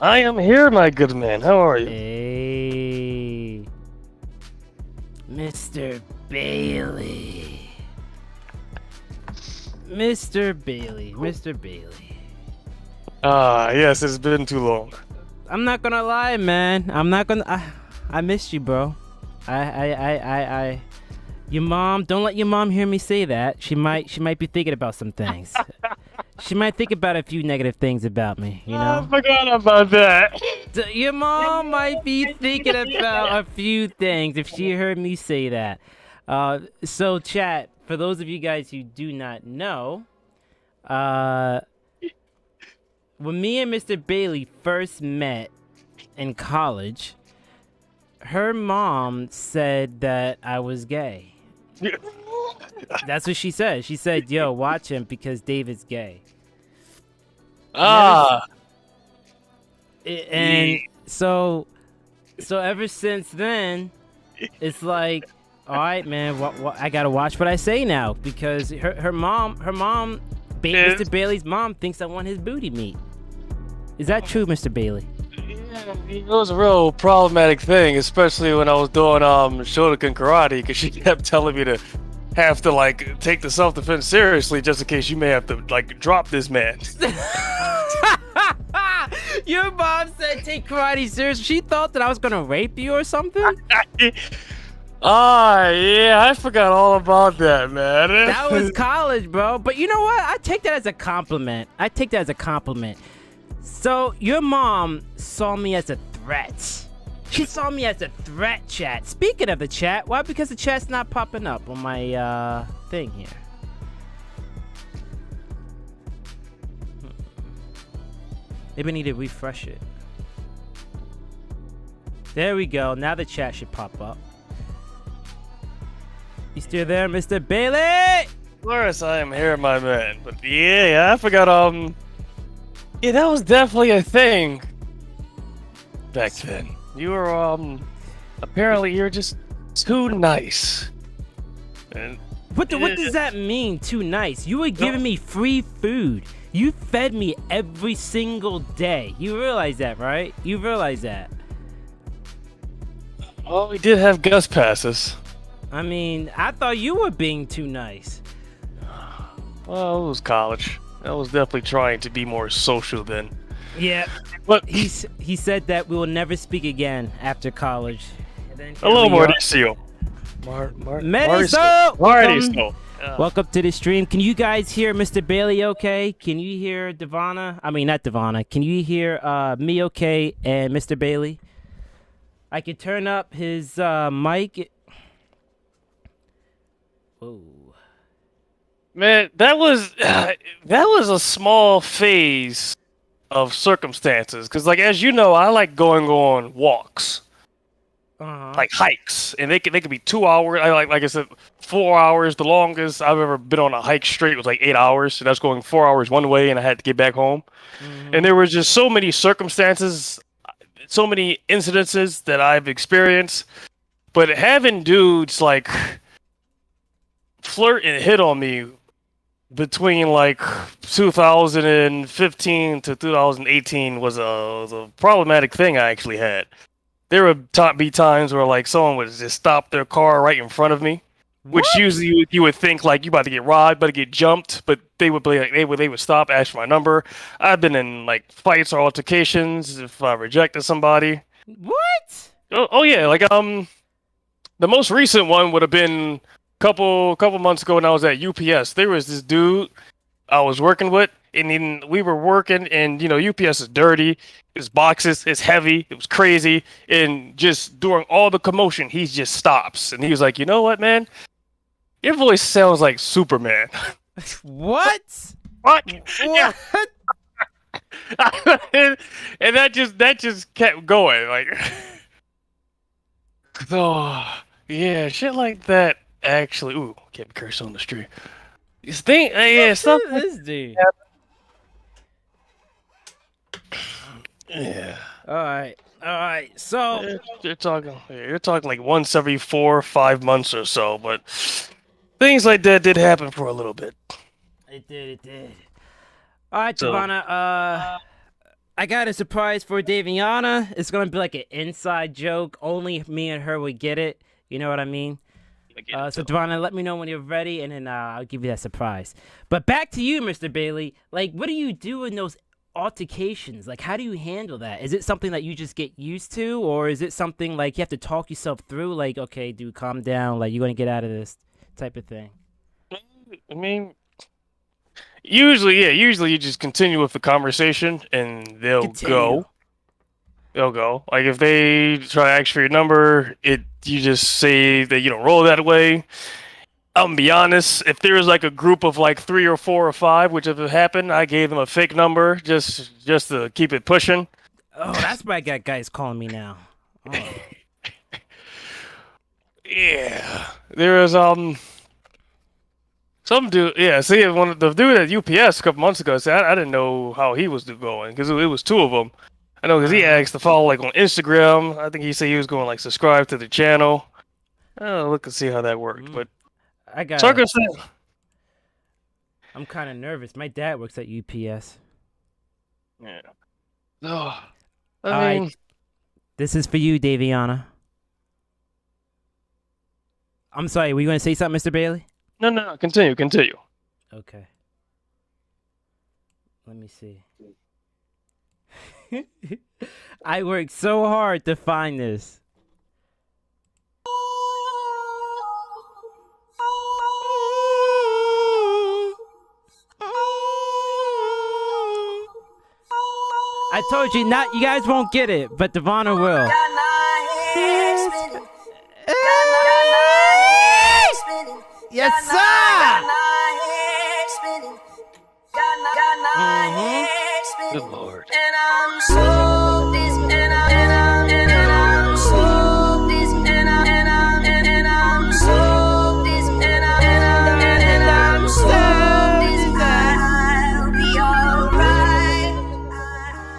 I am here, my good man. How are you? Hey, Mr. Bailey. Mr. Bailey. Ah, yes, it's been too long. I'm not gonna lie, man. I missed you, bro. I. Your mom. Don't let your mom hear me say that. She might be thinking about some things. She might think about a few negative things about me. You I know. forgot about that. Your mom might be thinking about a few things if she heard me say that. So, chat, for those of you guys who do not know, uh, when me and Mr. Bailey first met in college, her mom said that I was gay. That's what she said. She said, yo, watch him because David's gay. Ah, And so ever since then, it's like, all right, man, what I gotta watch what I say now because her mom, Mr. Bailey's mom thinks I want his booty meat. Is that true, Mr. Bailey? yeah, it was a real problematic thing, especially when I was doing Shotokan karate, because she kept telling me to have to like take the self-defense seriously, just in case you may have to like drop this man. Your mom said take karate seriously. She thought that I was gonna rape you or something. Ah, yeah, I forgot all about that, man. That was college, bro. But you know what? I take that as a compliment. So your mom saw me as a threat. She saw me as a threat, chat. Speaking of the chat, why? Because the chat's not popping up on my thing here. Maybe I need to refresh it. There we go. Now the chat should pop up. You still there, Mr. Bailey? Of course, I am here, my man. But yeah, I forgot. Yeah, that was definitely a thing back then. You were apparently you're just too nice. And What does that mean? Too nice. You were giving me free food. You fed me every single day. You realize that, right? You realize that. oh, we did have guest passes. I mean, I thought you were being too nice. Well, it was college. I was definitely trying to be more social then. Yeah. But He said that we will never speak again after college. And then here hello, we are. Mauricio. Mauricio! Mauricio. Welcome to the stream. Can you guys hear Mr. Bailey okay? Can you hear Devana? I mean, not Devana. Can you hear me okay and Mr. Bailey? I can turn up his mic. Whoa. Man, that was a small phase of circumstances. Cause like as you know, I like going on walks. Like hikes, and they could be 2 hours. Like I said, 4 hours. The longest I've ever been on a hike straight was like 8 hours. So that's going 4 hours one way, and I had to get back home. And there were just so many circumstances, so many incidences that I've experienced. But having dudes like flirt and hit on me between like 2015 to 2018 was a problematic thing I actually had. There would be times where like someone would just stop their car right in front of me, which usually you would think like you about to get robbed, about to get jumped, but they would be like they would stop, ask for my number. I've been in like fights or altercations if I rejected somebody. What? Oh yeah, like the most recent one would have been couple months ago when I was at UPS. There was this dude I was working with, and then we were working, and you know UPS is dirty. His boxes is heavy. It was crazy, and just during all the commotion, he just stops, and he was like, "You know what, man? Your voice sounds like Superman." What? What? What? And that just kept going, like. Oh, yeah, shit like that. Actually, ooh, can't be cursed on the street. This thing, yeah, stuff. This dude. Yeah. All right. So You're talking like once every 4 or 5 months or so, but things like that did happen for a little bit. it did. All right, So- Devana. I got a surprise for Daviana. It's gonna be like an inside joke. Only me and her would get it. You know what I mean? So Daviana, let me know when you're ready, and then I'll give you that surprise. But back to you, Mr. Bailey. Like, what do you do in those altercations? Like, how do you handle that? Is it something that you just get used to, or is it something like you have to talk yourself through? Like, okay, dude, calm down. Like, you're gonna get out of this type of thing. I mean, usually you just continue with the conversation and they'll Continue. go. They'll go. Like if they try to ask for your number, you just say that you don't roll that way. I'm gonna be honest, if there was like a group of like 3 or 4 or 5, which if it happened, I gave them a fake number just to keep it pushing. Oh, that's why I got guys calling me now. Oh. Yeah. There was some dude, yeah, see, the dude at UPS a couple months ago, see, I didn't know how he was going, because it was 2 of them. I know, because he asked to follow, like, on Instagram. I think he said he was going to, like, subscribe to the channel. Oh, look and see how that worked, but... I got circumstance. I'm kind of nervous. My dad works at UPS. Yeah. Oh, I mean... This is for you, Daviana. I'm sorry, were you going to say something, Mr. Bailey? No, continue. Okay. Let me see. I worked so hard to find this. I told you, you guys won't get it, but Devonna will. Yes, sir! Good lord.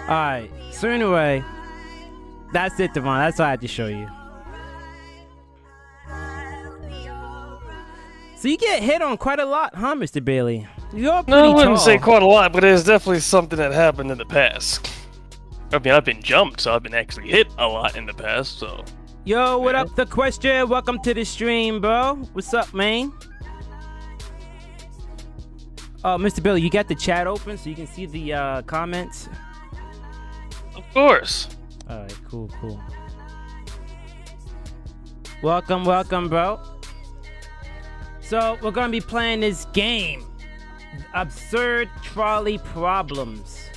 Alright, so anyway, that's it, Devon. That's all I had to show you. So you get hit on quite a lot, huh, Mr. Bailey? You're pretty No, I wouldn't tall. say quite a lot, but it's definitely something that happened in the past. I mean, I've been jumped, so I've been actually hit a lot in the past, so... Yo, what up, The Question? Welcome to the stream, bro. What's up, man? Mr. Bailey, you got the chat open so you can see the comments? Of course. Alright, cool. Welcome, bro. So, we're gonna be playing this game. Absurd Trolley Problems.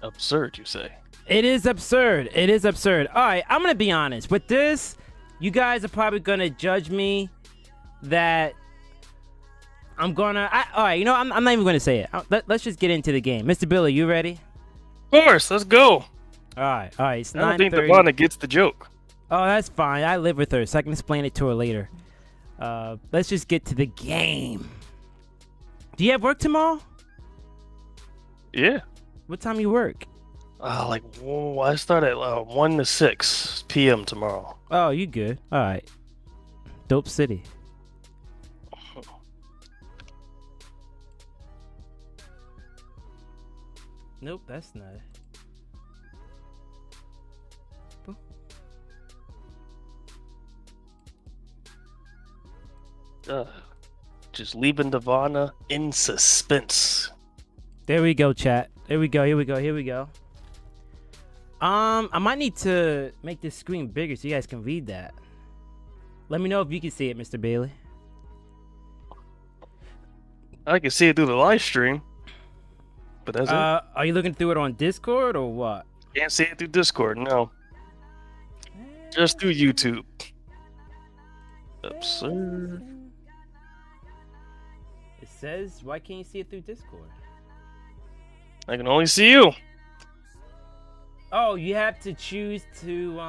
Absurd, you say? It is absurd. Alright, I'm gonna be honest. With this, you guys are probably gonna judge me that alright, you know, I'm not even gonna say it. Let's just get into the game. Mr. Billy, you ready? Of course, let's go. Alright, it's 9:30. I don't think Devonna gets the joke. Oh, that's fine. I live with her, so I can explain it to her later. Let's just get to the game. Do you have work tomorrow? Yeah. What time you work? I start at 1 to 6 p.m. tomorrow. Oh, you good. Alright. Dope City. Nope, that's not it. Just leaving Devonna in suspense. There we go, chat. Here we go. I might need to make this screen bigger so you guys can read that. Let me know if you can see it, Mr. Bailey. I can see it through the live stream. But that's it. Are you looking through it on Discord or what? Can't see it through Discord, no. Just through YouTube. Absurd. It says, why can't you see it through Discord? I can only see you. Oh, you have to choose to,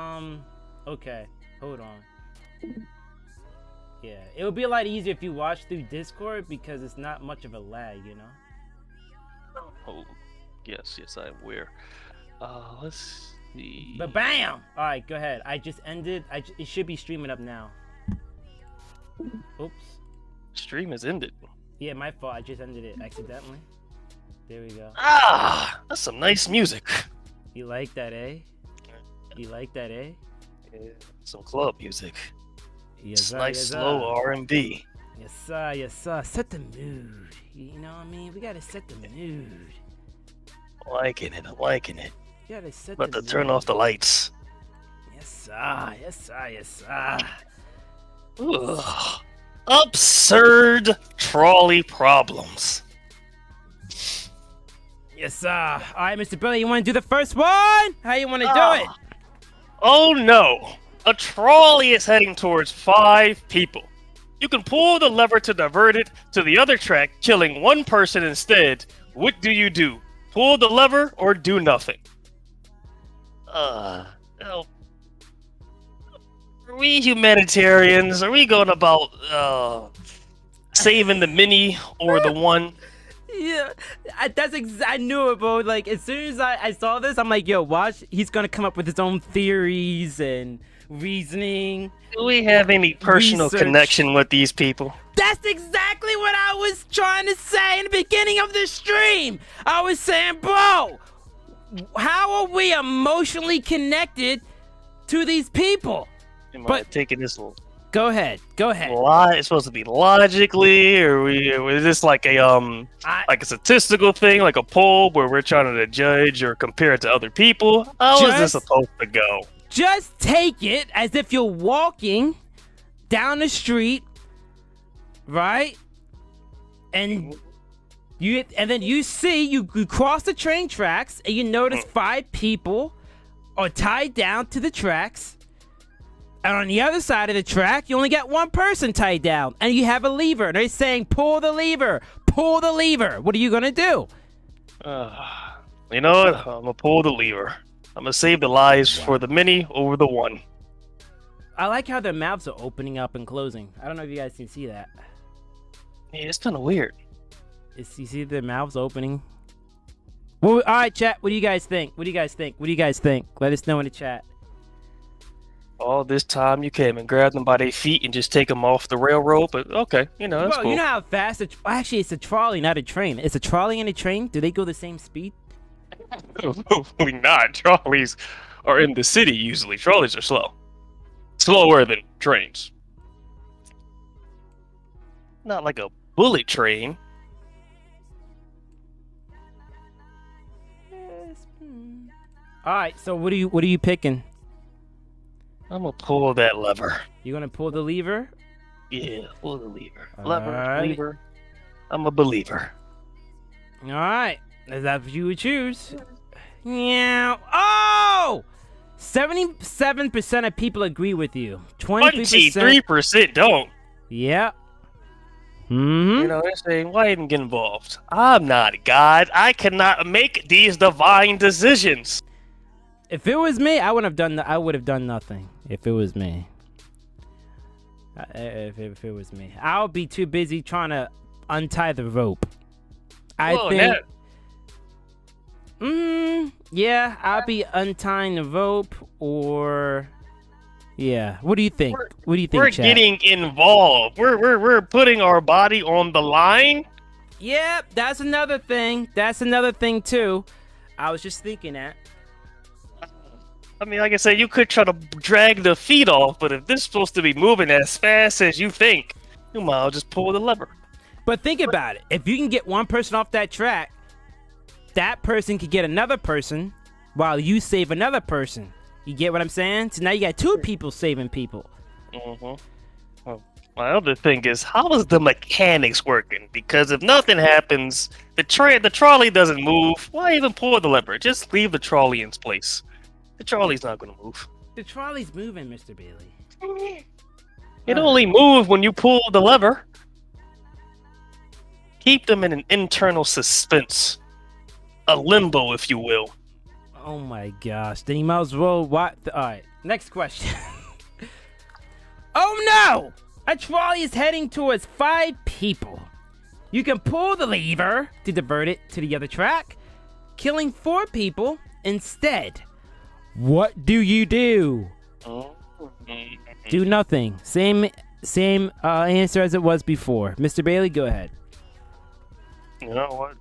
okay, hold on. Yeah, it would be a lot easier if you watch through Discord because it's not much of a lag, you know? Oh, yes, I'm aware. Let's see. But bam! Alright, go ahead. I just ended, it should be streaming up now. Oops. Stream has ended. Yeah, my fault. I just ended it accidentally. There we go. Ah, that's some nice music. You like that, eh? You like that, eh? Yeah, some club music. Yes, It's sir, nice yes, slow sir. R&B. Yes, sir, yes, sir. Set the mood. You know what I mean? We gotta set the mood. I'm liking it. You gotta set About the to mood. turn off the lights. Yes, sir, yes, sir, yes, sir. Ugh. Absurd trolley problems. Yes, sir. All right, Mr. Billy, you want to do the first one? How you want to do it? Oh no! A trolley is heading towards 5 people. You can pull the lever to divert it to the other track, killing one person instead. What do you do? Pull the lever or do nothing? Oh. Are we humanitarians? Are we going about saving the mini or the one? Yeah, I knew it, bro. Like, as soon as I saw this, I'm like, yo, watch. He's going to come up with his own theories and reasoning. Do we have any personal Research. connection with these people? That's exactly what I was trying to say in the beginning of the stream. I was saying, bro, how are we emotionally connected to these people? Am I taking this little... Go ahead. It's supposed to be logically, or is this like a like a statistical thing, like a poll where we're trying to judge or compare it to other people? How is this supposed to go? Just take it as if you're walking down the street, right? And then you cross the train tracks and you notice 5 people are tied down to the tracks. And on the other side of the track, you only got 1 person tied down, and you have a lever. And they're saying, pull the lever. What are you going to do? You know what? I'm going to pull the lever. I'm going to save the lives for the mini over the one. I like how their mouths are opening up and closing. I don't know if you guys can see that. Yeah, it's kind of weird. You see their mouths opening? Well, all right, chat. What do you guys think? Let us know in the chat. All this time you came and grabbed them by their feet and just take them off the railroad, but okay, that's cool. You know how fast actually, it's a trolley, not a train. It's a trolley and a train. Do they go the same speed? Hopefully not. Trolleys are in the city usually. Trolleys are slow. Slower than trains. Not like a bullet train. All right, so what are you picking? I'm gonna pull that lever. You gonna pull the lever? Yeah, pull the lever. Alright. Lever. I'm a believer. All right, is that what you would choose? Yeah. Oh! 77% of people agree with you. 23%. 23% don't. Yeah. Mm-hmm. They're saying, why even get involved? I'm not God. I cannot make these divine decisions. If it was me, I would have done nothing. If it was me. If it was me, I would be too busy trying to untie the rope. Yeah, I'll be untying the rope, or yeah. What do you think? We're chat? Getting involved. We're putting our body on the line. Yep, that's another thing. That's another thing too. I was just thinking that. I mean, like I said, you could try to drag the feet off, but if this is supposed to be moving as fast as you think, you might as well just pull the lever. But think about it. If you can get 1 person off that track, that person could get another person while you save another person. You get what I'm saying? So now you got 2 people saving people. Mm-hmm. Oh, my other thing is, how is the mechanics working? Because if nothing happens, the trolley doesn't move, why even pull the lever? Just leave the trolley in place. The trolley's not going to move. The trolley's moving, Mr. Bailey. It only moves when you pull the lever. Keep them in an internal suspense. A limbo, if you will. Oh my gosh. Then you might as well... Alright, next question. Oh no! A trolley is heading towards 5 people. You can pull the lever to divert it to the other track, killing 4 people instead. What do you do? Do nothing. Same answer as it was before. Mr. Bailey, go ahead. You know what?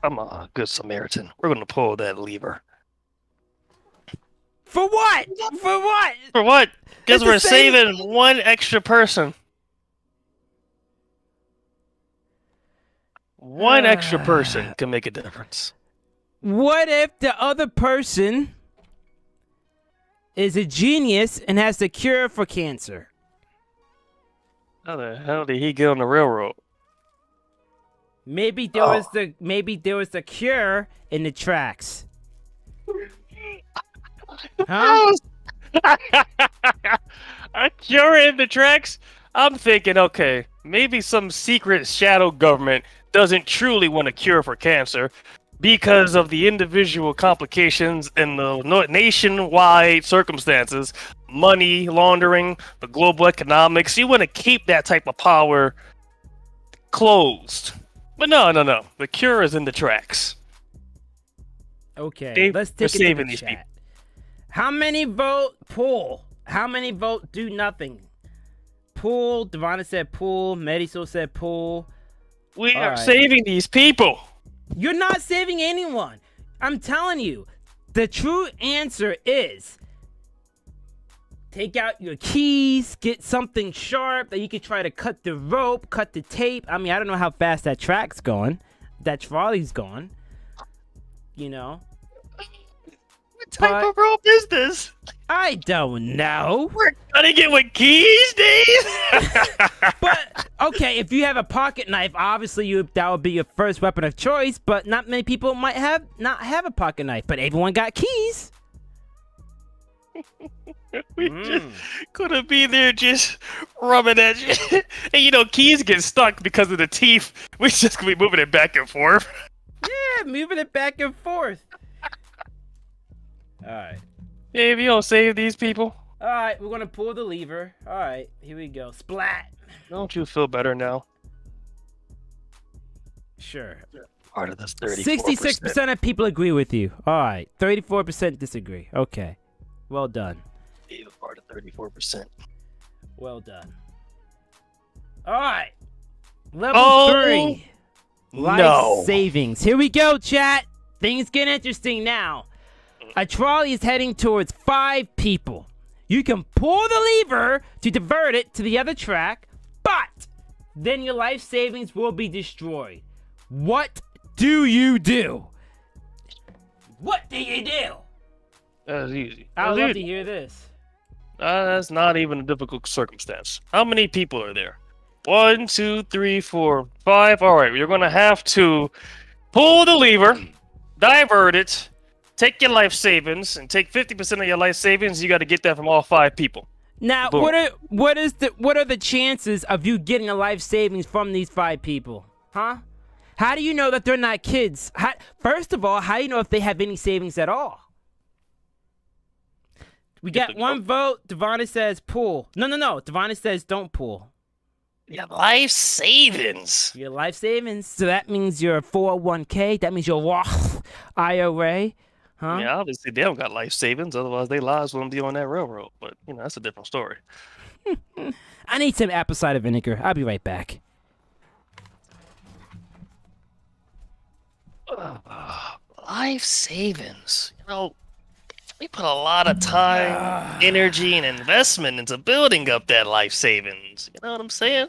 I'm a good Samaritan. We're gonna pull that lever. For what? For what? For what? Because It's the we're same- saving one extra person. One extra person can make a difference. What if the other person is a genius and has the cure for cancer? How the hell did he get on the railroad? Maybe there was the cure in the tracks. Huh? A cure in the tracks? I'm thinking, okay, maybe some secret shadow government doesn't truly want a cure for cancer because of the individual complications and the nationwide circumstances, money laundering, the global economics. You want to keep that type of power closed. But no. The cure is in the tracks. Okay, let's take it to saving the these chat. people. How many vote pool? How many vote do nothing? Pool. Devonna said pool. Mediso said pool. We All are right. saving these people. You're not saving anyone. I'm telling you. The true answer is take out your keys, get something sharp that you can try to cut the rope, cut the tape. I mean, I don't know how fast that track's going. That trolley's going. You know? What type of rope is this? I don't know. We're cutting it with keys, Dave? But okay, if you have a pocket knife, obviously that would be your first weapon of choice. But not many people might not have a pocket knife. But everyone got keys. We just gonna be there just rubbing that shit. And keys get stuck because of the teeth. We just gonna be moving it back and forth. Yeah, moving it back and forth. All right. Dave, you don't save these people? All right, we're gonna pull the lever. All right, here we go. Splat. Don't you feel better now? Sure. Part of this 34%. 66% of people agree with you. All right, 34% disagree. Okay, well done. Dave, part of 34%. Well done. All right, level 3. Life No. savings. Here we go, chat. Things get interesting now. A trolley is heading towards 5 people. You can pull the lever to divert it to the other track, but then your life savings will be destroyed. What do you do? What do you do? That's easy. I would love to Dude, hear this. that's not even a difficult circumstance. How many people are there? 1, 2, 3, 4, 5. All right, you're gonna have to pull the lever, divert it, take your life savings, and take 50% of your life savings. You got to get that from all 5 people. Now, Boom. what are the chances of you getting a life savings from these 5 people? Huh? How do you know that they're not kids? First of all, how do you know if they have any savings at all? We Get got the one vote. Devonna says pull. No. Devonna says don't pull. Yeah, life savings. Your life savings. So that means your 401k. That means your Roth IRA. Huh? Yeah, obviously they don't got life savings. Otherwise, their lives wouldn't be on that railroad. But that's a different story. I need some apple cider vinegar. I'll be right back. Life savings. We put a lot of time, energy, and investment into building up that life savings. You know what I'm saying?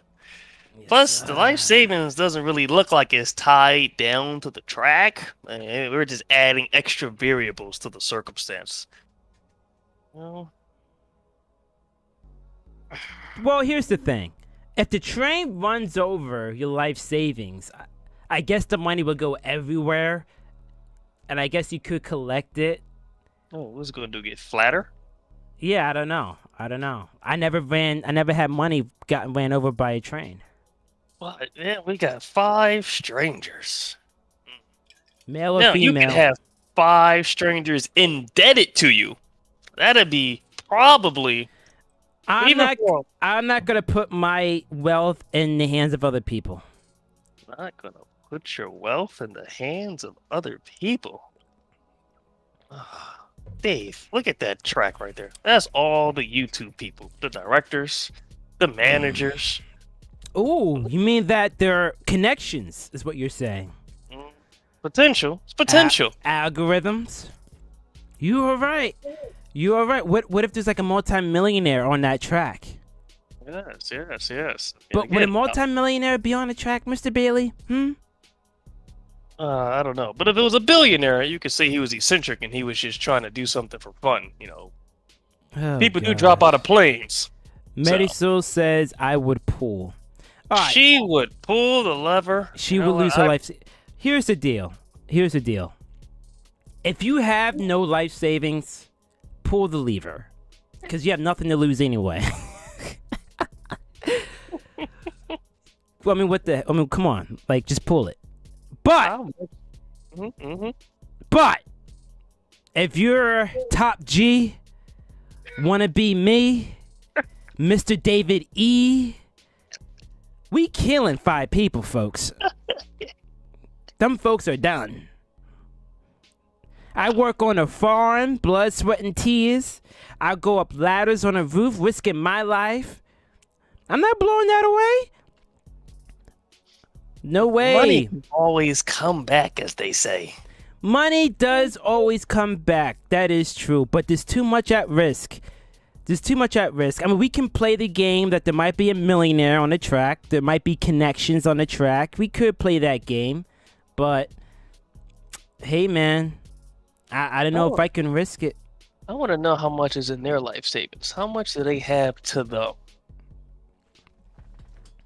Plus, the life savings doesn't really look like it's tied down to the track. We're just adding extra variables to the circumstance. Well, Well, here's the thing. If the train runs over your life savings, I guess the money will go everywhere. And I guess you could collect it. what's it going to do? Get flatter? Yeah, I don't know. I never had money gotten ran over by a train. Well, yeah, we got 5 strangers. Male or Now, you female? can have 5 strangers indebted to you. That'd be probably I'm even not more. I'm not gonna put my wealth in the hands of other people. Not gonna put your wealth in the hands of other people. Dave, look at that track right there. That's all the YouTube people, the directors, the managers. Ooh, you mean that there are connections, is what you're saying. Potential. It's potential. Algorithms. You are right. You are right. What if there's like a multi-millionaire on that track? Yes. But would a multi-millionaire be on the track, Mr. Bailey? I don't know. But if it was a billionaire, you could say he was eccentric and he was just trying to do something for fun. Oh, People do drop out of planes. Marisol says I would pull. All right. She would pull the lever. She would lose her life. Here's the deal. If you have no life savings, pull the lever. Because you have nothing to lose anyway. Well, come on. Like, just pull it. But, but, if you're top G, wanna be me, Mr. David E, we killing 5 people, folks. Them folks are done. I work on a farm, blood, sweat, and tears. I go up ladders on a roof, risking my life. I'm not blowing that away. No way. Money always come back, as they say. Money does always come back. That is true. But there's too much at risk. I mean, we can play the game that there might be a millionaire on the track. There might be connections on the track. We could play that game. But, hey, man. I don't know if I can risk it. I want to know how much is in their life savings. How much do they have to them?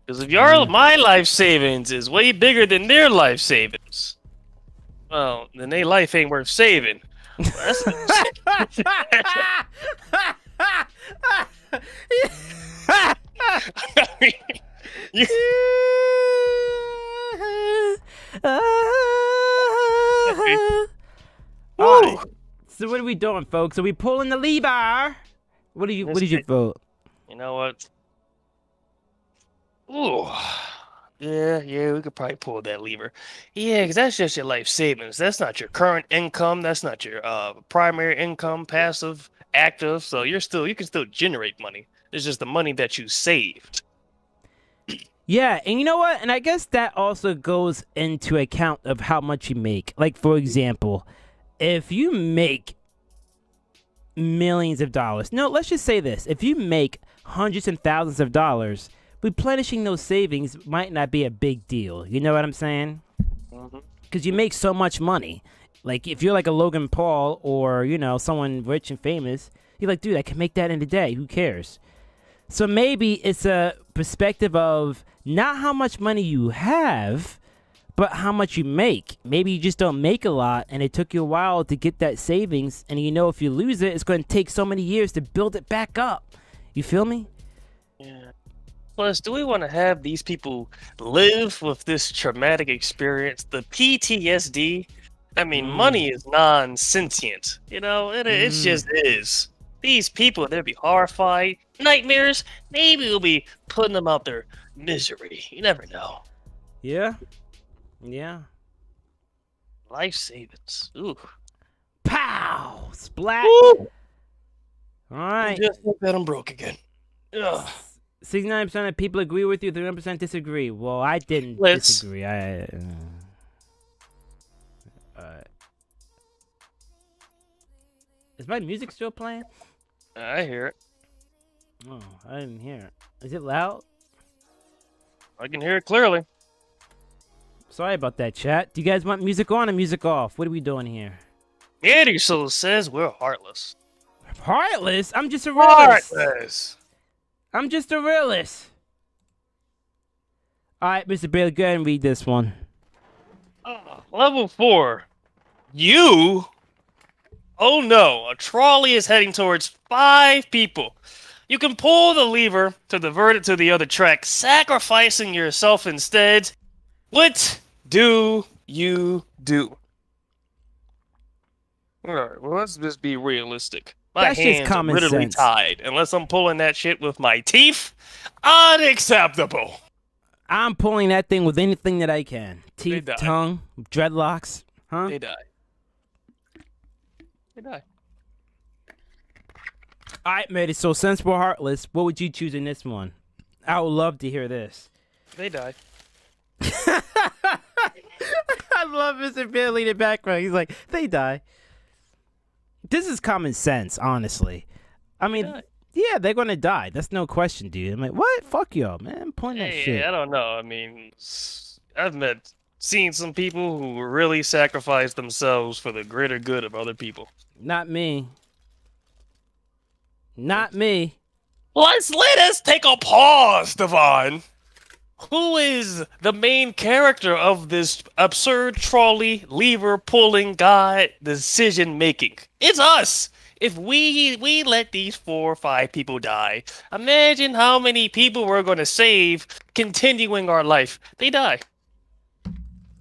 Because if my life savings is way bigger than their life savings, well, then their life ain't worth saving. That's Alright. So what are we doing, folks? Are we pulling the lever? What did you vote? You know what? Ooh. Yeah, we could probably pull that lever. Yeah, because that's just your life savings. That's not your current income. That's not your primary income, passive, active. So you can still generate money. It's just the money that you saved. Yeah, and you know what? And I guess that also goes into account of how much you make. Like, for example, if you make millions of dollars. No, let's just say this. If you make hundreds and thousands of dollars, replenishing those savings might not be a big deal. You know what I'm saying? Because you make so much money. Like, if you're like a Logan Paul or, someone rich and famous, you're like, dude, I can make that in a day. Who cares? So maybe it's a perspective of not how much money you have, but how much you make. Maybe you just don't make a lot, and it took you a while to get that savings, and if you lose it, it's going to take so many years to build it back up. You feel me? Yeah. Plus, do we want to have these people live with this traumatic experience, the PTSD? I mean, money is non-sentient. It just is. These people, they'll be horrified. Nightmares, maybe we'll be putting them out their misery. You never know. Yeah. Life savings. Ooh. Pow! Splat! Woo! All right. Just look at them broke again. Ugh. 69% of people agree with you, 31% disagree. Well, I didn't disagree. Is my music still playing? I hear it. Oh, I didn't hear it. Is it loud? I can hear it clearly. Sorry about that, chat. Do you guys want music on or music off? What are we doing here? Eddie Soul says we're heartless. Heartless? I'm just a realist. Heartless. I'm just a realist. All right, Mr. Bailey, go ahead and read this one. Level 4. You? Oh no, a trolley is heading towards 5 people. You can pull the lever to divert it to the other track, sacrificing yourself instead. What do you do? Alright, well, let's just be realistic. My That's just hands are common literally sense. tied. Unless I'm pulling that shit with my teeth, unacceptable. I'm pulling that thing with anything that I can. Teeth, die. tongue, dreadlocks. Huh? They die. They die. All right, matey. So since we're heartless, what would you choose in this one? I would love to hear this. They die. I love Mr. Billy in the background. He's like, they die. This is common sense, honestly. I mean, yeah, they're gonna die. That's no question, dude. I'm like, what? Fuck y'all, man. I'm pulling that shit. I don't know. I mean, I've seen some people who really sacrifice themselves for the greater good of other people. Not me. Not me. Let us take a pause, Devon. Who is the main character of this absurd trolley lever pulling guy decision making? It's us. If we let these 4 or 5 people die, imagine how many people we're going to save continuing our life. They die.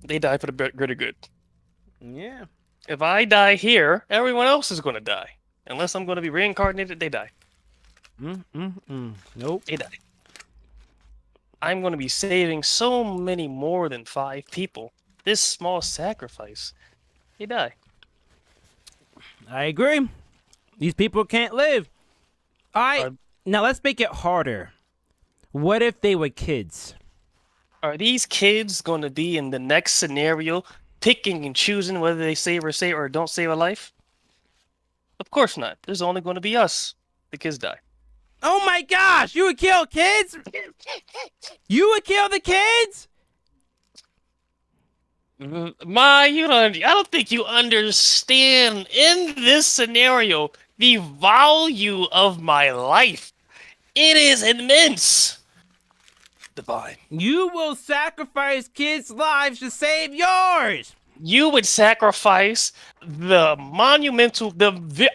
They die for the greater good. Yeah. If I die here, everyone else is going to die. Unless I'm going to be reincarnated, they die. Nope. They die. I'm going to be saving so many more than 5 people. This small sacrifice, they die. I agree. These people can't live. All right. Now let's make it harder. What if they were kids? Are these kids going to be in the next scenario picking and choosing whether they save or don't save a life? Of course not. There's only going to be us. The kids die. Oh my gosh! You would kill kids? You would kill the kids? I don't think you understand in this scenario the value of my life. It is immense. Divine. You will sacrifice kids' lives to save yours. You would sacrifice the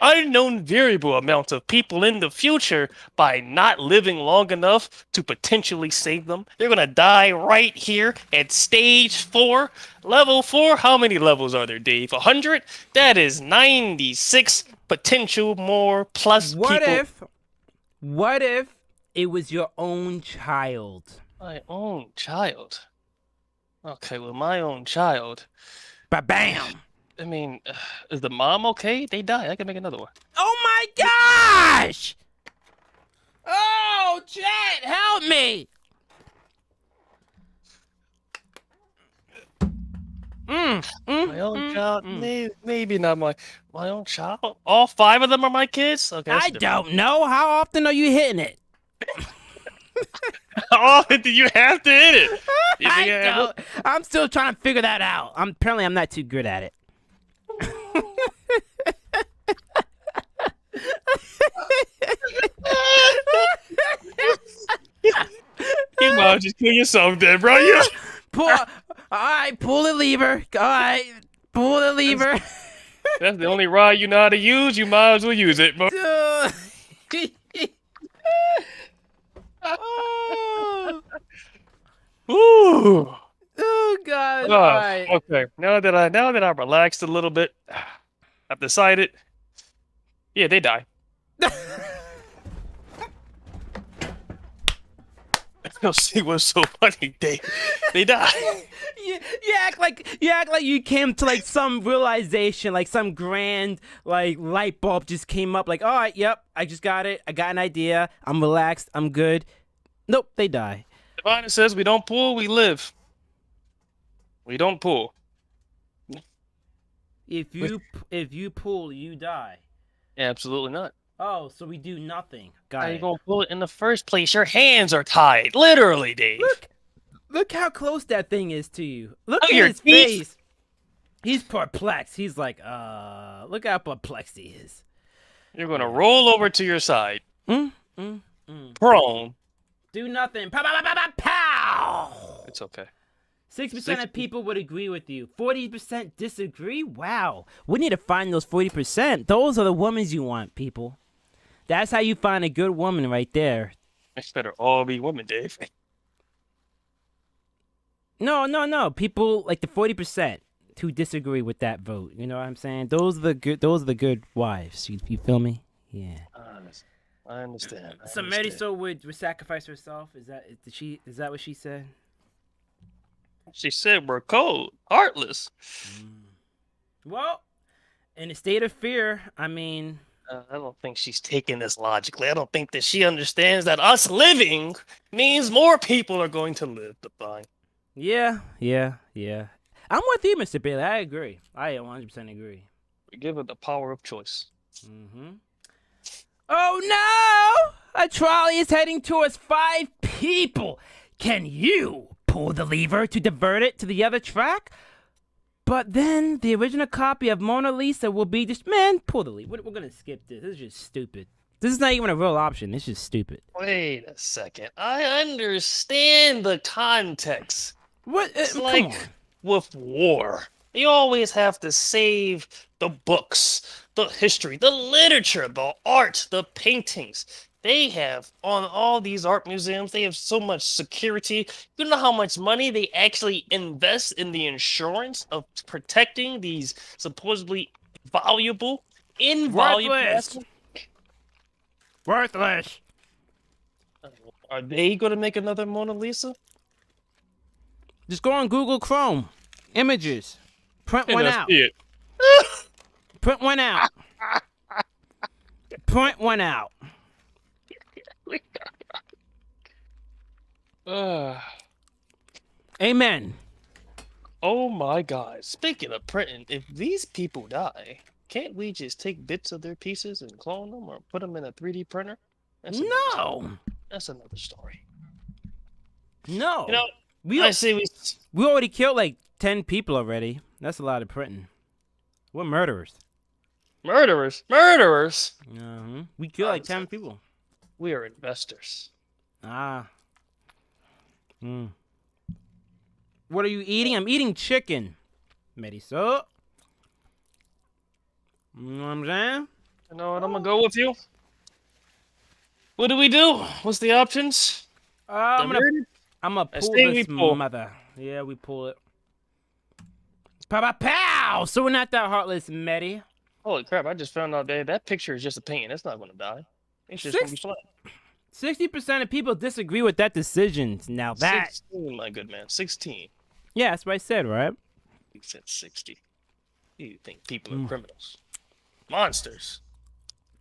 unknown variable amount of people in the future by not living long enough to potentially save them. They're gonna die right here at stage 4. Level 4, how many levels are there, Dave? 100? That is 96 potential more plus people. What if it was your own child? My own child? Okay, well, my own child... Ba-bam! I mean, is the mom okay? They die. I can make another one. Oh my gosh! Oh, chat, help me! My own child? Maybe not my own child. All 5 of them are my kids? Okay. I don't know. How often are you hitting it? How often do you have to hit it? I don't. I'm still trying to figure that out. Apparently I'm not too good at it. You might just kill yourself then, bro. You... Alright, pull the lever. Alright, pull the lever. That's the only rod you know how to use. You might as well use it, bro. Oh. Ooh. Oh God! All right. Okay. Now that I've relaxed a little bit, I've decided. Yeah, they die. You'll see what's so funny. They die. You act like you came to like some realization, like some grand like light bulb just came up. Like, all right, yep, I just got it. I got an idea. I'm relaxed. I'm good. Nope, they die. Divine says we don't pull, we live. We don't pull. If you pull, you die. Absolutely not. Oh, so we do nothing. Got How it. you gonna pull it in the first place? Your hands are tied, literally, Dave. Look how close that thing is to you. Look at your his teeth. face. He's perplexed. He's like, look how perplexed he is. You're gonna roll over to your side, prone. Do nothing. Pow, pow, pow, pow, pow. It's okay. 6% of people would agree with you. 40% disagree? Wow. We need to find those 40%. Those are the women you want, people. That's how you find a good woman right there. It better all be women, Dave. No. People like the 40% who disagree with that vote. You know what I'm saying? Those are the good wives. You feel me? Yeah. I understand. So Marisol would sacrifice herself. Is that what she said? She said we're cold, heartless. Well, in a state of fear, I mean... I don't think she's taking this logically. I don't think that she understands that us living means more people are going to live, Divine. Yeah. I'm with you, Mr. Bailey. I agree. I 100% agree. We give it the power of choice. Mm-hmm. Oh no! A trolley is heading towards 5 people. Can you pull the lever to divert it to the other track? But then the original copy of Mona Lisa will be just, man, pull the lever. We're gonna skip this. This is just stupid. This is not even a real option. It's just stupid. Wait a second. I understand the context. What? It's come like on. with war. You always have to save the books, the history, the literature, the art, the paintings. They have, on all these art museums, they have so much security. You know how much money they actually invest in the insurance of protecting these supposedly invaluable Worthless. assets? Worthless. Are they going to make another Mona Lisa? Just go on Google Chrome. Images. Print one out. It. Print one out. Print one out. Amen. Oh my God. Speaking of printing, if these people die, can't we just take bits of their pieces and clone them or put them in a 3D printer? No. That's another story. No. You know, we I say we already killed like 10 people already. That's a lot of printing. We're murderers. Murderers. We killed like 10 people. We are investors. Ah. What are you eating? I'm eating chicken. Mediso. You know what I'm saying? You know what? I'm gonna go with you. What do we do? What's the options? I'm gonna pull this mother. Yeah, we pull it. Pow, pow, pow! So we're not that heartless, Medi. Holy crap! I just found out that picture is just a painting. It's not gonna die. It's just gonna be flat. 60% of people disagree with that decision. Now that 16, my good man, 16. Yeah, that's what I said, right? You said 60. You think people are criminals, monsters?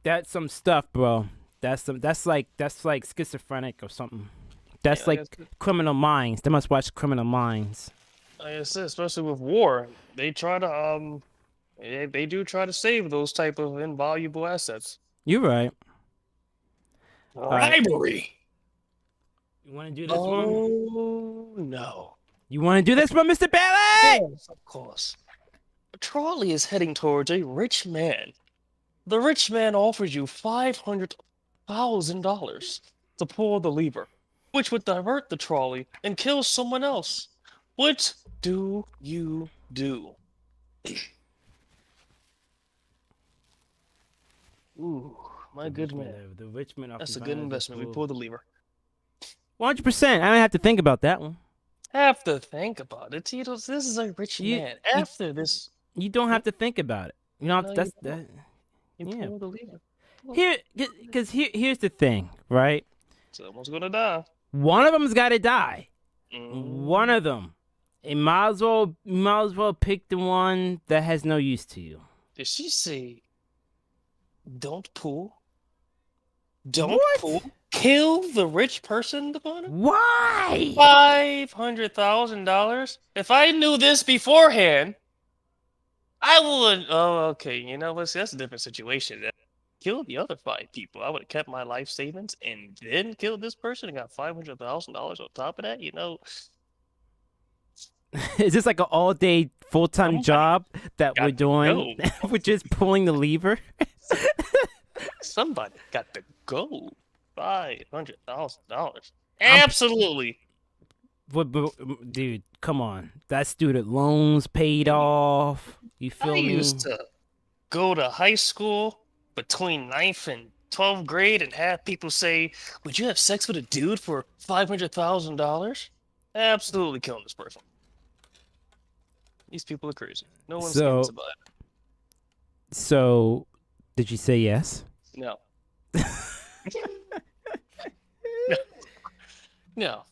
That's some stuff, bro. That's like schizophrenic or something. That's like Criminal Minds. They must watch Criminal Minds. Like I said, especially with war, they try to they do try to save those type of invaluable assets. You're right. Bribery. You want to do this one? Oh no. You want to do this one, Mr. Bailey? Yes, of course. Trolley is heading towards a rich man. The rich man offers you $500,000 to pull the lever, which would divert the trolley and kill someone else. What do you do? Ooh, my good man. The rich man. That's a good investment. We pull the lever. 100%. I don't have to think about that one. Have to think about it, Tito's. This is a rich man. After this, you don't have to think about it. You know, that's that. You pull the lever. Here's the thing, right? Someone's gonna die. One of them's got to die. One of them. You might as well pick the one that has no use to you. Did she say, "Don't pull"? Don't pull. Kill the rich person, Devon? Why? $500,000? If I knew this beforehand, I would. Oh, okay. You know what? That's a different situation. Kill the other 5 people. I would have kept my life savings and then killed this person and got $500,000 on top of that. You know. Is this like an all-day full-time job that we're doing? We're just pulling the lever. Somebody got to go. $500,000. Absolutely. But, dude, come on. That student loans paid off. You feel me? I used to go to high school between 9th and 12th grade and have people say, "Would you have sex with a dude for $500,000?" Absolutely killing this person. These people are crazy. No one's about it. So, did you say yes? No. No.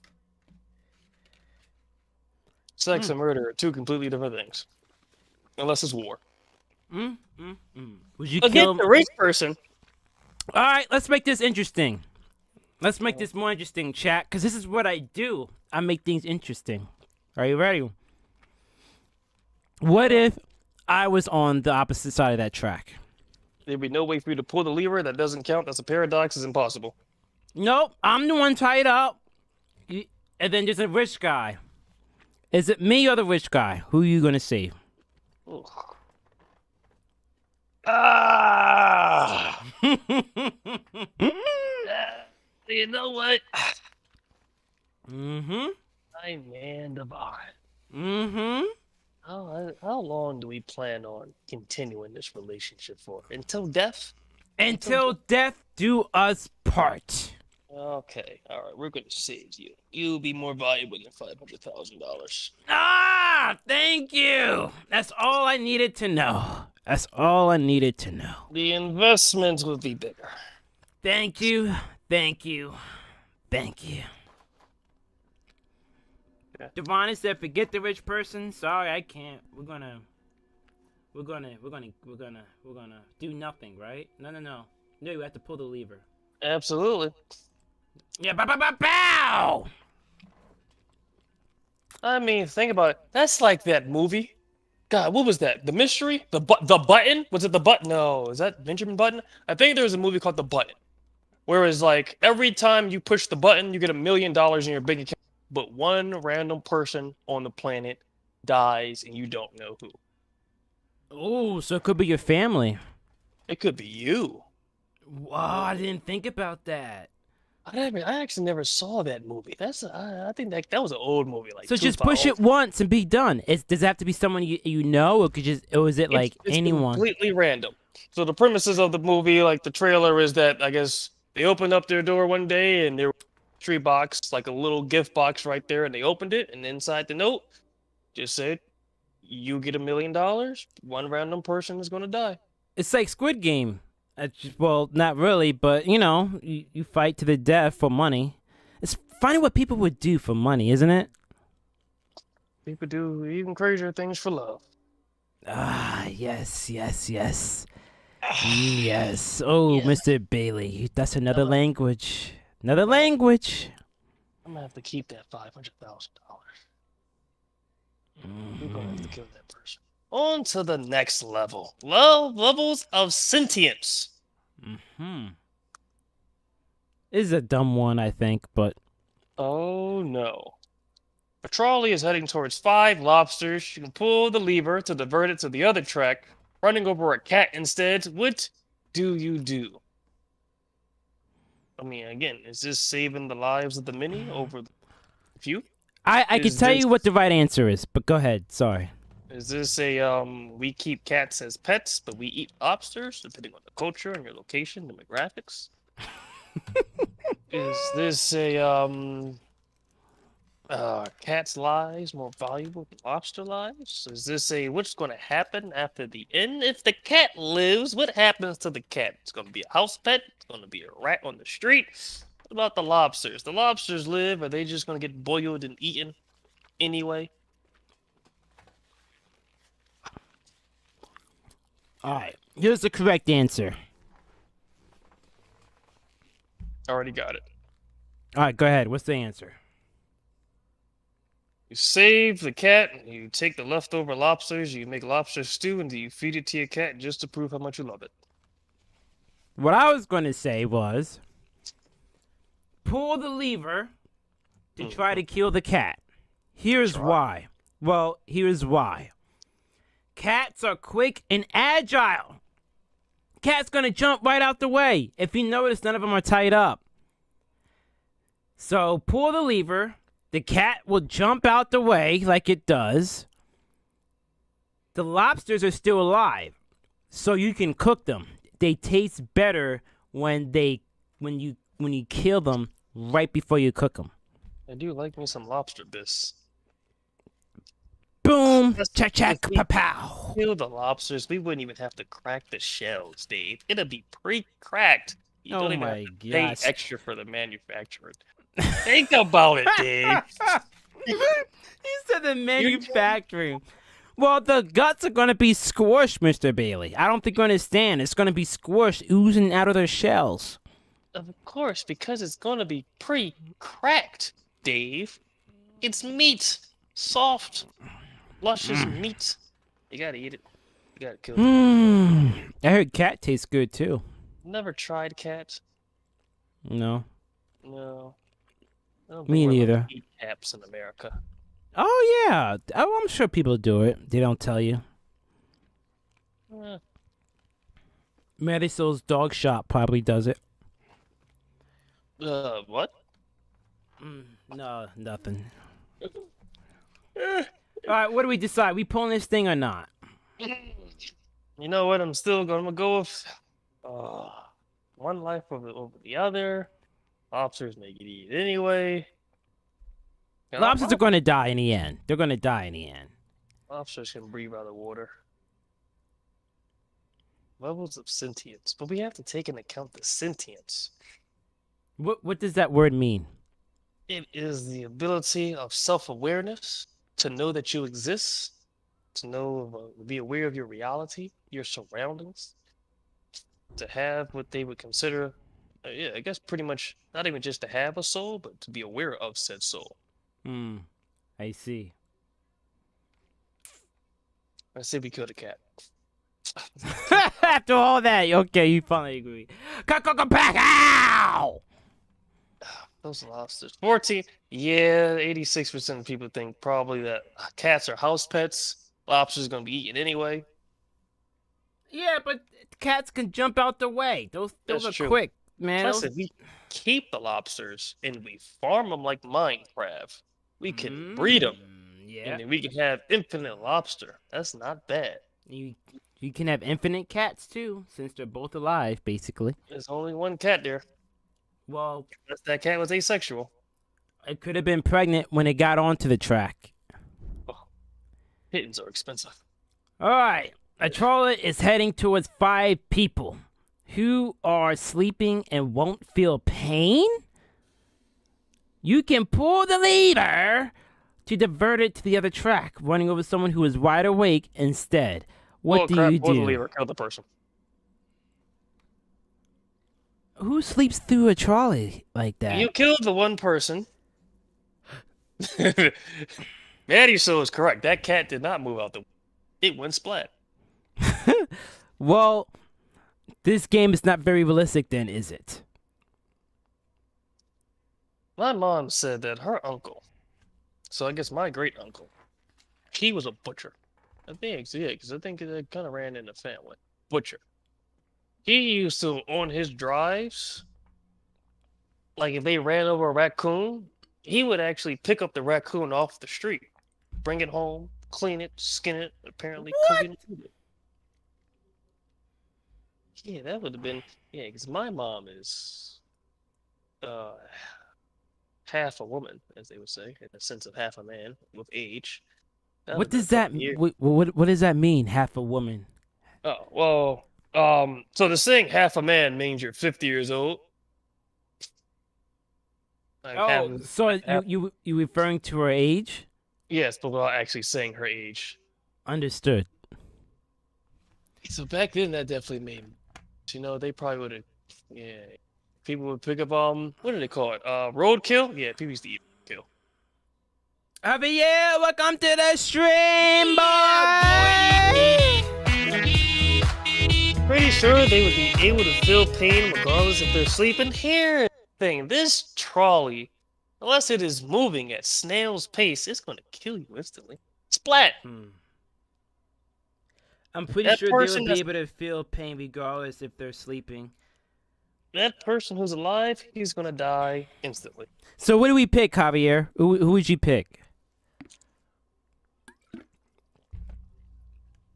Sex and murder are 2 completely different things. Unless it's war. Would you kill the rich person? All right, let's make this interesting. Let's make this more interesting, chat, because this is what I do. I make things interesting. Are you ready? What if I was on the opposite side of that track? There'd be no way for you to pull the lever. That doesn't count. That's a paradox. It's impossible. Nope, I'm the one tied up. And then there's a rich guy. Is it me or the rich guy? Who are you gonna save? Ugh. Ah! You know what? Mm-hmm. I man divine. Mm-hmm. How long do we plan on continuing this relationship for? Until death? Until death do us part. Okay, all right. We're gonna save you. You'll be more valuable than $500,000. Ah, thank you. That's all I needed to know. That's all I needed to know. The investment will be bigger. Thank you. Thank you. Thank you. Yeah. Devon said, "Forget the rich person. Sorry, I can't. We're gonna do nothing, right? No. No, you have to pull the lever. Absolutely. Yeah, bow. I mean, think about it. That's like that movie. God, what was that? The Mystery? The Button? Was it The Button? No, is that Benjamin Button? I think there was a movie called The Button. Whereas, like, every time you push the button, you get $1 million in your bank account. But one random person on the planet dies and you don't know who. Oh, so it could be your family. It could be you. Wow, I didn't think about that. I actually never saw that movie. I think that was an old movie. Like So just push it once and be done. Does it have to be someone you know, or is it like it's anyone? completely random. So the premises of the movie, like the trailer, is that I guess they opened up their door one day and there was a tree box, like a little gift box right there, and they opened it, and inside the note just said, "You get $1 million. One random person is gonna die." It's like Squid Game. Well, not really, but you fight to the death for money. It's funny what people would do for money, isn't it? People do even crazier things for love. Ah, yes. Yes. Oh, Yeah. Mr. Bailey, that's another language. Another language. I'm gonna have to keep that $500,000. We're gonna have to kill that person. On to the next level. Levels of sentience. This is a dumb one, I think, but Oh no. A trolley is heading towards 5 lobsters. You can pull the lever to divert it to the other track, running over a cat instead. What do you do? I mean, again, is this saving the lives of the many over the few? I can tell you what the right answer is, but go ahead. Sorry. Is this a we keep cats as pets, but we eat lobsters, depending on the culture and your location, demographics? Is this a cat's lives more valuable than lobster lives? Is this a what's going to happen after the end? If the cat lives, what happens to the cat? It's going to be a house pet. It's going to be a rat on the street. What about the lobsters? The lobsters live. Are they just going to get boiled and eaten anyway? All right. Here's the correct answer. Already got it. All right, go ahead. What's the answer? You save the cat, you take the leftover lobsters, you make lobster stew, and you feed it to your cat just to prove how much you love it. What I was going to say was pull the lever to try to kill the cat. Here's why. Well, here's why. Cats are quick and agile. Cat's going to jump right out the way. If you notice, none of them are tied up. So pull the lever. The cat will jump out the way like it does. The lobsters are still alive, so you can cook them. They taste better when you kill them right before you cook them. I do like me some lobster bisque. Boom! Check, pow. Kill the lobsters. We wouldn't even have to crack the shells, Dave. It'll be pre-cracked. You don't even have to pay extra for the manufacturing. Think about it, Dave. He said the manufacturing. Well, the guts are going to be squished, Mr. Bailey. I don't think you understand. It's going to be squished, oozing out of their shells. Of course, because it's going to be pre-cracked, Dave. It's meat. Soft, luscious meat. You gotta eat it. You gotta kill it. I heard cat tastes good too. Never tried cat. No. No. I don't Me think we're allowed neither. to eat cats in America. Oh yeah. Oh, I'm sure people do it. They don't tell you. Eh, Madison's dog shop probably does it. what? No, nothing. Eh. All right, what do we decide? We pulling this thing or not? You know what? I'm still gonna go with one life over the other. Lobsters make it eat anyway. And Lobsters are going to die in the end. They're going to die in the end. lobsters can breathe out of water. Levels of sentience, but we have to take into account the sentience. What does that word mean? It is the ability of self-awareness, to know that you exist, to know, be aware of your reality, your surroundings, to have what they would consider, yeah, I guess pretty much not even just to have a soul, but to be aware of said soul. I see. I say we killed a cat. After all that, okay, you finally agree. Pack! Ow! Those lobsters. 14. Yeah, 86% of people think probably that cats are house pets. Lobsters gonna be eaten anyway. Yeah, but cats can jump out the way. Those That's are true. quick, man. Plus, if we keep the lobsters and we farm them like Minecraft, we can breed them, Yeah. and then we can have infinite lobster. That's not bad. You can have infinite cats too, since they're both alive, basically. There's only one cat there. Well, Unless that cat was asexual. it could have been pregnant when it got onto the track. Oh, kittens are expensive. All right. A trolley is heading towards 5 people who are sleeping and won't feel pain. You can pull the lever to divert it to the other track, running over someone who is wide awake instead. What do you Pull the do? lever, kill the person. Who sleeps through a trolley like that? You killed the one person. Maddie so is correct. That cat did not move out the. It went splat. Well, this game is not very realistic then, is it? My mom said that her uncle, so I guess my great uncle, he was a butcher. I think, yeah, because I think it kind of ran in the family. Butcher. He used to, on his drives, like if they ran over a raccoon, he would actually pick up the raccoon off the street, bring it home, clean it, skin it, apparently cook it and eat it. Yeah, that would have been, yeah, because my mom is half a woman, as they would say, in the sense of half a man with age. What does that what does that mean? Half a woman. Oh, well, so the saying half a man means you're 50 years old. Like so you referring to her age? Yes, but without actually saying her age. Understood. So back then, that definitely made, you know, they probably would have, yeah, people would pick up, what do they call it? Roadkill? Yeah, people used to eat roadkill. Javier, welcome to the stream, boy! Pretty sure they would be able to feel pain regardless if they're sleeping. Here's the thing, this trolley, unless it is moving at snail's pace, it's going to kill you instantly. Splat! I'm pretty That sure they person would be that's- able to feel pain regardless if they're sleeping. That person who's alive, he's going to die instantly. So what do we pick, Javier? Who would you pick?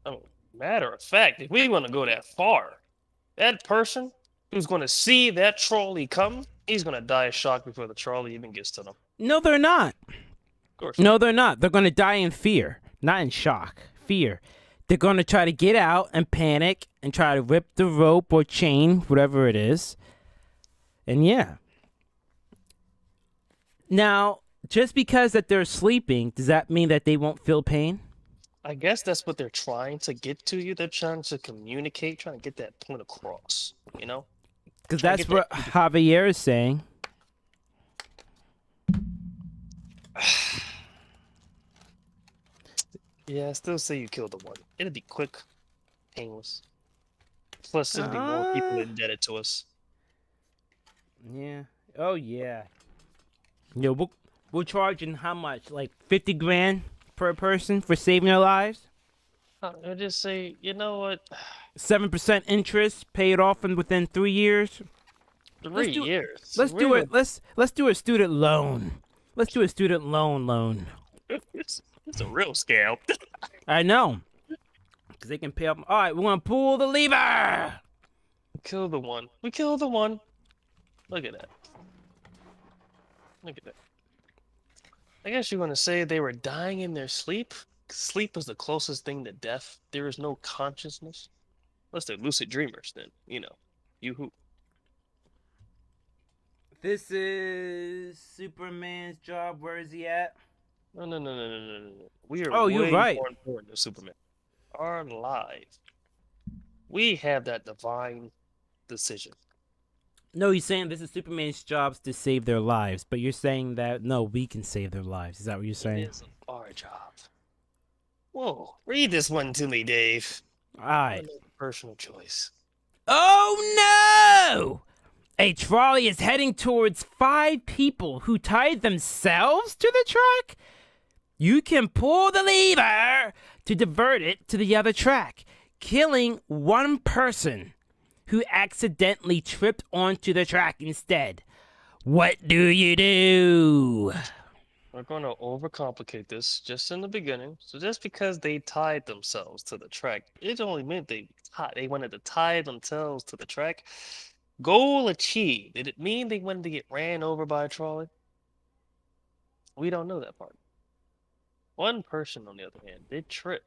Oh, matter of fact, if we want to go that far, that person who's going to see that trolley come, he's going to die of shock before the trolley even gets to them. No, they're not. Of course. No, they're not. They're going to die in fear, not in shock. Fear. They're going to try to get out and panic and try to rip the rope or chain, whatever it is. And yeah. Now, just because that they're sleeping, does that mean that they won't feel pain? I guess that's what they're trying to get to you. They're trying to communicate, trying to get that point across, you know? Because that's what Javier is saying. Yeah, I still say you killed the one. It'd be quick, painless. Plus, there'd be more people indebted to us. Yeah. Oh yeah. Yo, we're charging how much? Like 50 grand per person for saving their lives? I just say, you know what? 7% interest, pay it off within 3 years. 3 years. Let's do it. Let's do a student loan. Let's do a student loan. It's a real scam. I know. Because they can pay off. All right, we're going to pull the lever. Kill the one. We killed the one. Look at that. Look at that. I guess you want to say they were dying in their sleep? Sleep is the closest thing to death. There is no consciousness. Unless they're lucid dreamers, then, you know. You who? This is Superman's job. Where is he at? No. We are Oh, you're way right. more important than Superman. Our lives. We have that divine decision. No, he's saying this is Superman's job to save their lives. But you're saying that, no, we can save their lives. Is that what you're saying? It is our job. Whoa, read this one to me, Dave. All right. Personal choice. Oh, no! A trolley is heading towards 5 people who tied themselves to the track. You can pull the lever to divert it to the other track, killing one person who accidentally tripped onto the track instead. What do you do? We're going to overcomplicate this just in the beginning. So just because they tied themselves to the track, it only meant they wanted to tie themselves to the track. Goal achieved. Did it mean they wanted to get ran over by a trolley? We don't know that part. One person, on the other hand, did trip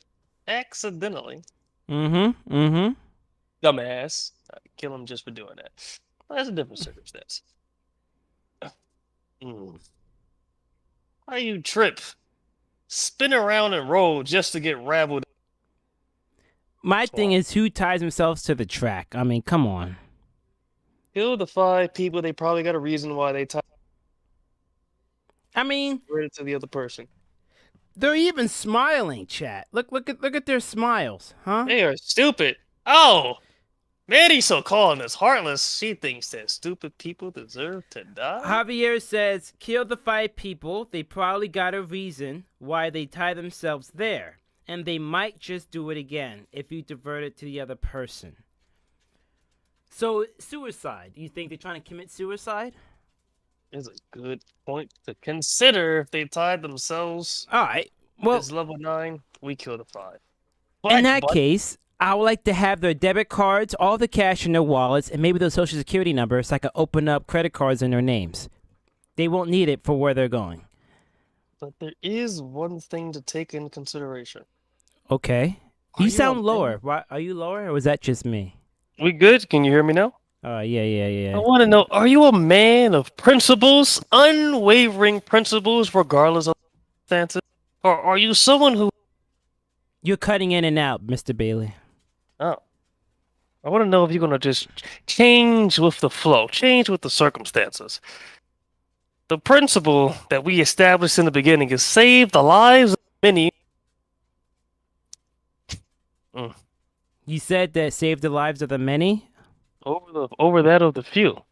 accidentally. Mm-hmm. Dumbass. I'd kill him just for doing that. Well, that's a different circumstance. How you trip, spin around and roll just to get rabbled? My thing is, who ties themselves to the track? I mean, come on. Kill the 5 people. They probably got a reason why they tied. I mean, It to the other person. they're even smiling, chat. Look at their smiles, huh? They are stupid. Oh, Maddie's so calling us heartless. She thinks that stupid people deserve to die. Javier says, kill the 5 people. They probably got a reason why they tie themselves there. And they might just do it again if you divert it to the other person. So, suicide. You think they're trying to commit suicide? Is a good point to consider if they tied themselves. All right. Well, It's level 9. We kill the 5. In that case, I would like to have their debit cards, all the cash in their wallets, and maybe their social security numbers so I can open up credit cards in their names. They won't need it for where they're going. But there is one thing to take into consideration. Okay. Are You you sound a lower. Why, are you lower, or was that just me? We good? Can you hear me now? Yeah. I want to know, are you a man of principles, unwavering principles regardless of circumstances? Or are you someone who... You're cutting in and out, Mr. Bailey. Oh. I want to know if you're going to just change with the flow, change with the circumstances. The principle that we established in the beginning is save the lives of many. You said that save the lives of the many? Over that of the few.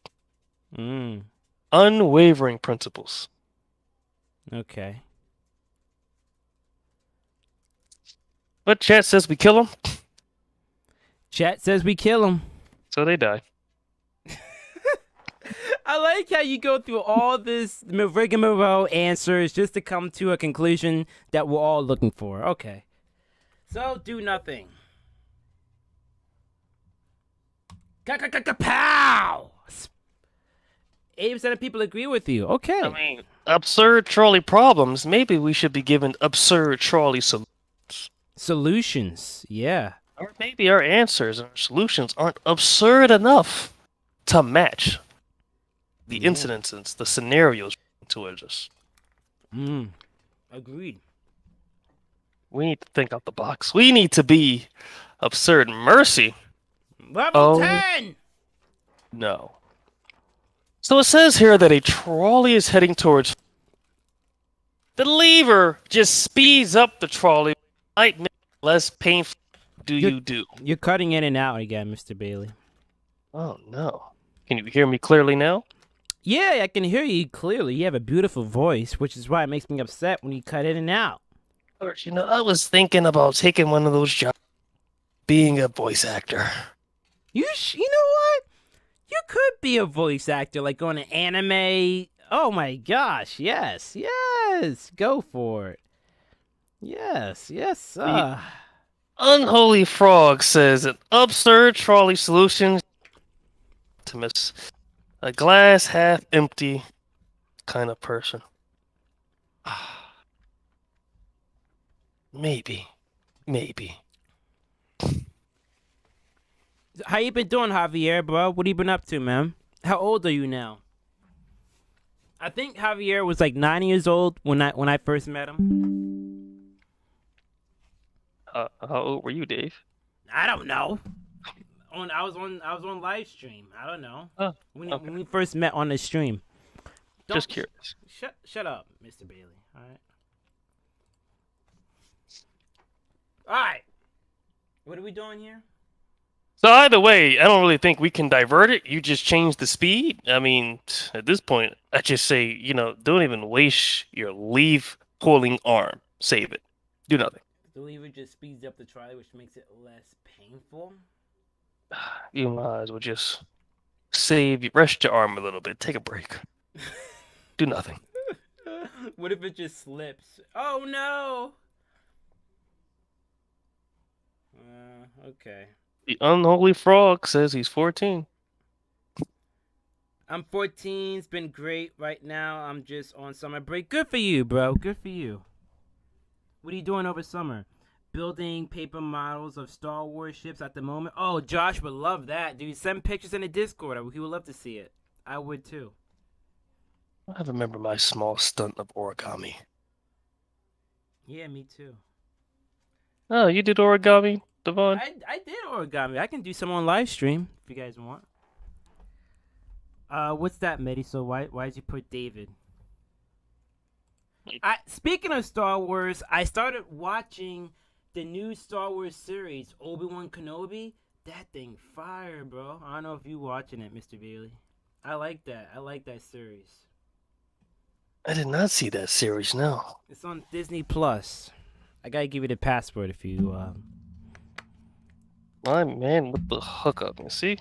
Unwavering principles. Okay. But chat says we kill them, Chat says we kill them. so they die. I like how you go through all this rigmarole answers just to come to a conclusion that we're all looking for. Okay. So, do nothing. Pow! 80% of people agree with you. Okay. I mean, absurd trolley problems. Maybe we should be given absurd trolley solutions. Solutions. Yeah. Or maybe our answers and our solutions aren't absurd enough to match the incidences, the scenarios towards us. Agreed. We need to think out the box. We need to be absurd. Mercy. Level 10! No. So it says here that a trolley is heading towards... The lever just speeds up the trolley might make it less painful. Do you do? You're cutting in and out again, Mr. Bailey. Oh no. Can you hear me clearly now? Yeah, I can hear you clearly. You have a beautiful voice, which is why it makes me upset when you cut in and out. George, I was thinking about taking one of those jobs, being a voice actor. You know what? You could be a voice actor, like on an anime. Oh my gosh, yes. Go for it. Yes. Unholy Frog says an absurd trolley solution to miss a glass half empty kind of person. Maybe. How you been doing, Javier, bro? What have you been up to, man? How old are you now? I think Javier was like 9 years old when I first met him. How old were you, Dave? I don't know. I was on live stream. I don't know. Oh, When we first met on the stream. Just curious. Shut up, Mr. Bailey. All right. What are we doing here? So either way, I don't really think we can divert it. You just change the speed. I mean, at this point, I just say, don't even waste your leaf pulling arm. Save it. Do nothing. The lever just speeds up the trolley, which makes it less painful. You might as well just rest your arm a little bit. Take a break. Do nothing. What if it just slips? Oh no! Okay. The Unholy Frog says he's 14. I'm 14. It's been great right now. I'm just on summer break. Good for you, bro. Good for you. What are you doing over summer? Building paper models of Star Wars ships at the moment. Oh, Josh would love that, dude. Send pictures in the Discord. He would love to see it. I would too. I remember my small stunt of origami. Yeah, me too. Oh, you did origami, Devon? I did origami. I can do some on live stream if you guys want. What's that, Medi? So why did you put David? Speaking of Star Wars, I started watching the new Star Wars series, Obi-Wan Kenobi. That thing fire, bro. I don't know if you watching it, Mr. Bailey. I like that. I like that series. I did not see that series, no. It's on Disney Plus. I gotta give you the password if you. My man with the hookup, you see?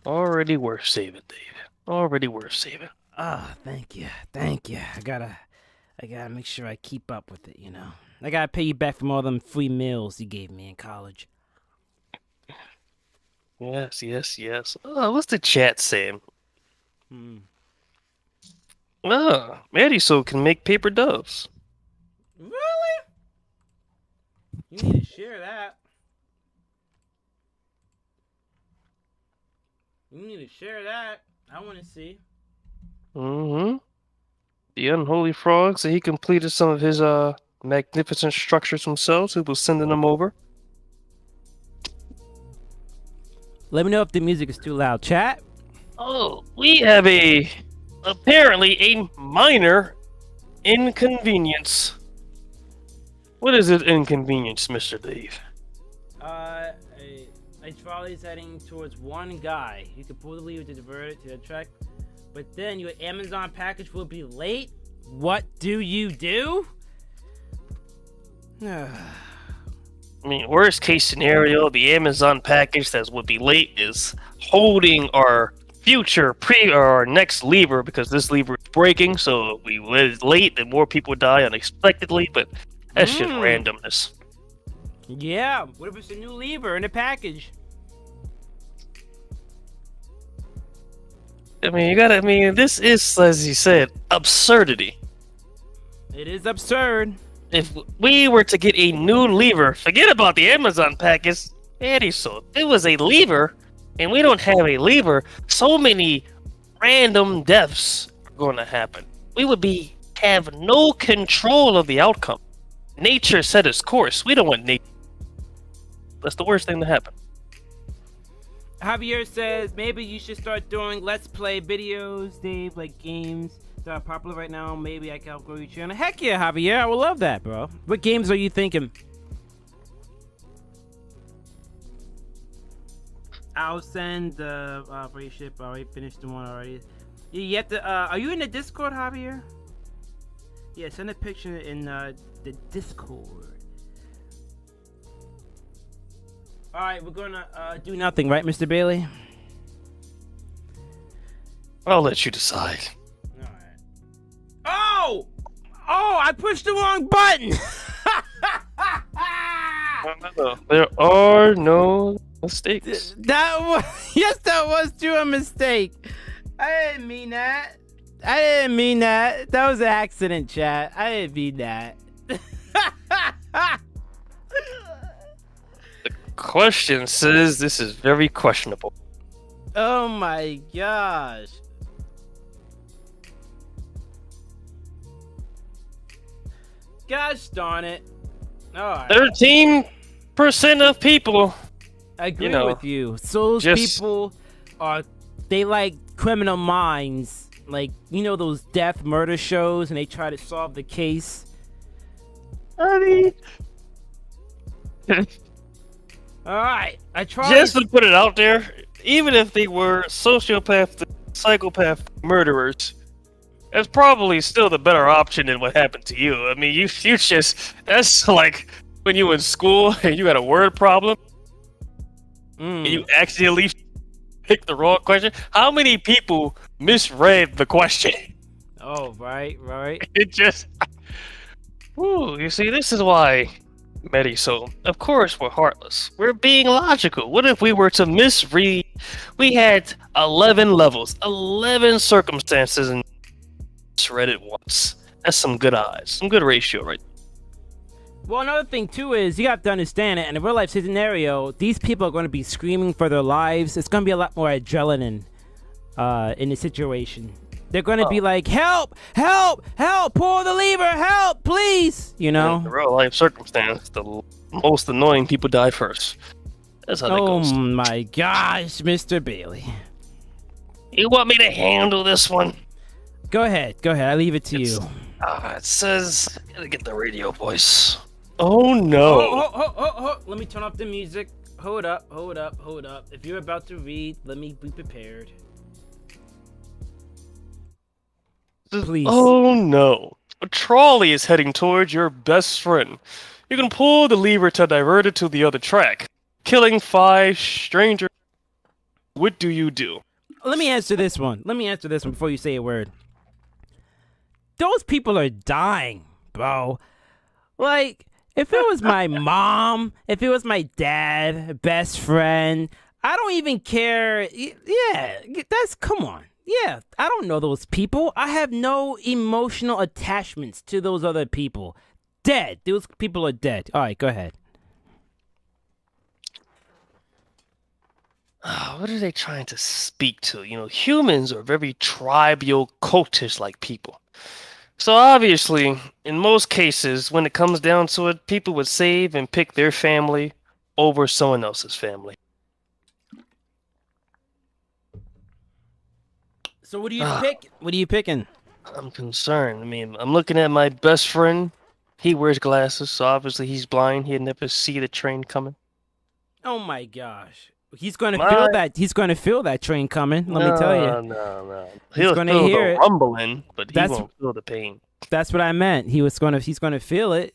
Already worth saving, David. Already worth saving. Ah, thank you. I gotta make sure I keep up with it. I gotta pay you back from all them free meals you gave me in college. Yes. Oh, what's the chat saying? Mariso can make paper doves. Really? You need to share that. I want to see. The Unholy Frog, so he completed some of his magnificent structures himself, so he was sending them over. Let me know if the music is too loud. Chat? Oh, we have apparently a minor inconvenience. What is it inconvenience, Mr. Dave? A trolley is heading towards one guy. You can pull the lever to divert it to the track, but then your Amazon package will be late. What do you do? I mean, worst case scenario, the Amazon package that would be late is holding our our next lever, because this lever is breaking, so if we was late and more people die unexpectedly, but that's just randomness. Yeah, what if it's a new lever in a package? This is, as you said, absurdity. It is absurd. If we were to get a new lever, forget about the Amazon package, so it was a lever, and we don't have a lever, so many random deaths are going to happen. We would have no control of the outcome. Nature set its course. We don't want nature. That's the worst thing to happen. Javier says maybe you should start doing let's play videos, Dave, like games that are popular right now. Maybe I can outgrow your channel. Heck yeah, Javier, I would love that, bro. What games are you thinking? I'll send the ship. I already finished the one already. You have to. Are you in the Discord, Javier? Yeah, send a picture in the Discord. All right, we're gonna do nothing, right, Mr. Bailey? I'll let you decide. All right. Oh! Oh! I pushed the wrong button. No, there are no mistakes. That was yes, that was true a mistake. I didn't mean that. That was an accident, chat. I didn't mean that. The question says this is very questionable. Oh my gosh. Gosh darn it. Alright. 13% of people. I agree You know, with you. So those people they like criminal minds. Like, you know those death murder shows and they try to solve the case? I mean, Alright. I tried. just to put it out there, even if they were sociopath, psychopath murderers, it's probably still the better option than what happened to you. I mean, you just, that's like when you were in school and you had a word problem, and you accidentally picked the wrong question. How many people misread the question? Oh, right. It just, ooh, you see, this is why, Mediso, of course we're heartless. We're being logical. What if we were to misread? We had 11 levels, 11 circumstances, and misread it once. That's some good odds, some good ratio right there. Well, another thing too is you have to understand it. In a real life scenario, these people are going to be screaming for their lives. It's going to be a lot more adrenaline in the situation. They're going to be like, "Help! Help! Help! Pull the lever! Help! Please!" You know. In the real life circumstance, the most annoying people die first. That's how that goes. Oh my gosh, Mr. Bailey. You want me to handle this one? Go ahead. I leave it to you. It says, gotta get the radio voice. Oh no. Oh. Let me turn off the music. Hold up. If you're about to read, let me be prepared. Please. Oh no. A trolley is heading towards your best friend. You can pull the lever to divert it to the other track, killing 5 strangers. What do you do? Let me answer this one before you say a word. Those people are dying, bro. Like, if it was my mom, if it was my dad, best friend, I don't even care. Yeah, come on. Yeah, I don't know those people. I have no emotional attachments to those other people. Dead. Those people are dead. All right, go ahead. What are they trying to speak to? You know, humans are very tribal, cultish-like people. So obviously, in most cases, when it comes down to it, people would save and pick their family over someone else's family. So what do you pick? What are you picking? I'm concerned. I mean, I'm looking at my best friend. He wears glasses, so obviously he's blind. He'd never see the train coming. Oh my gosh. He's going to feel that. He's going to feel that train coming. Let me tell you. No. He's going to feel hear the it. rumbling, but he won't feel the pain. That's what I meant. He's going to feel it.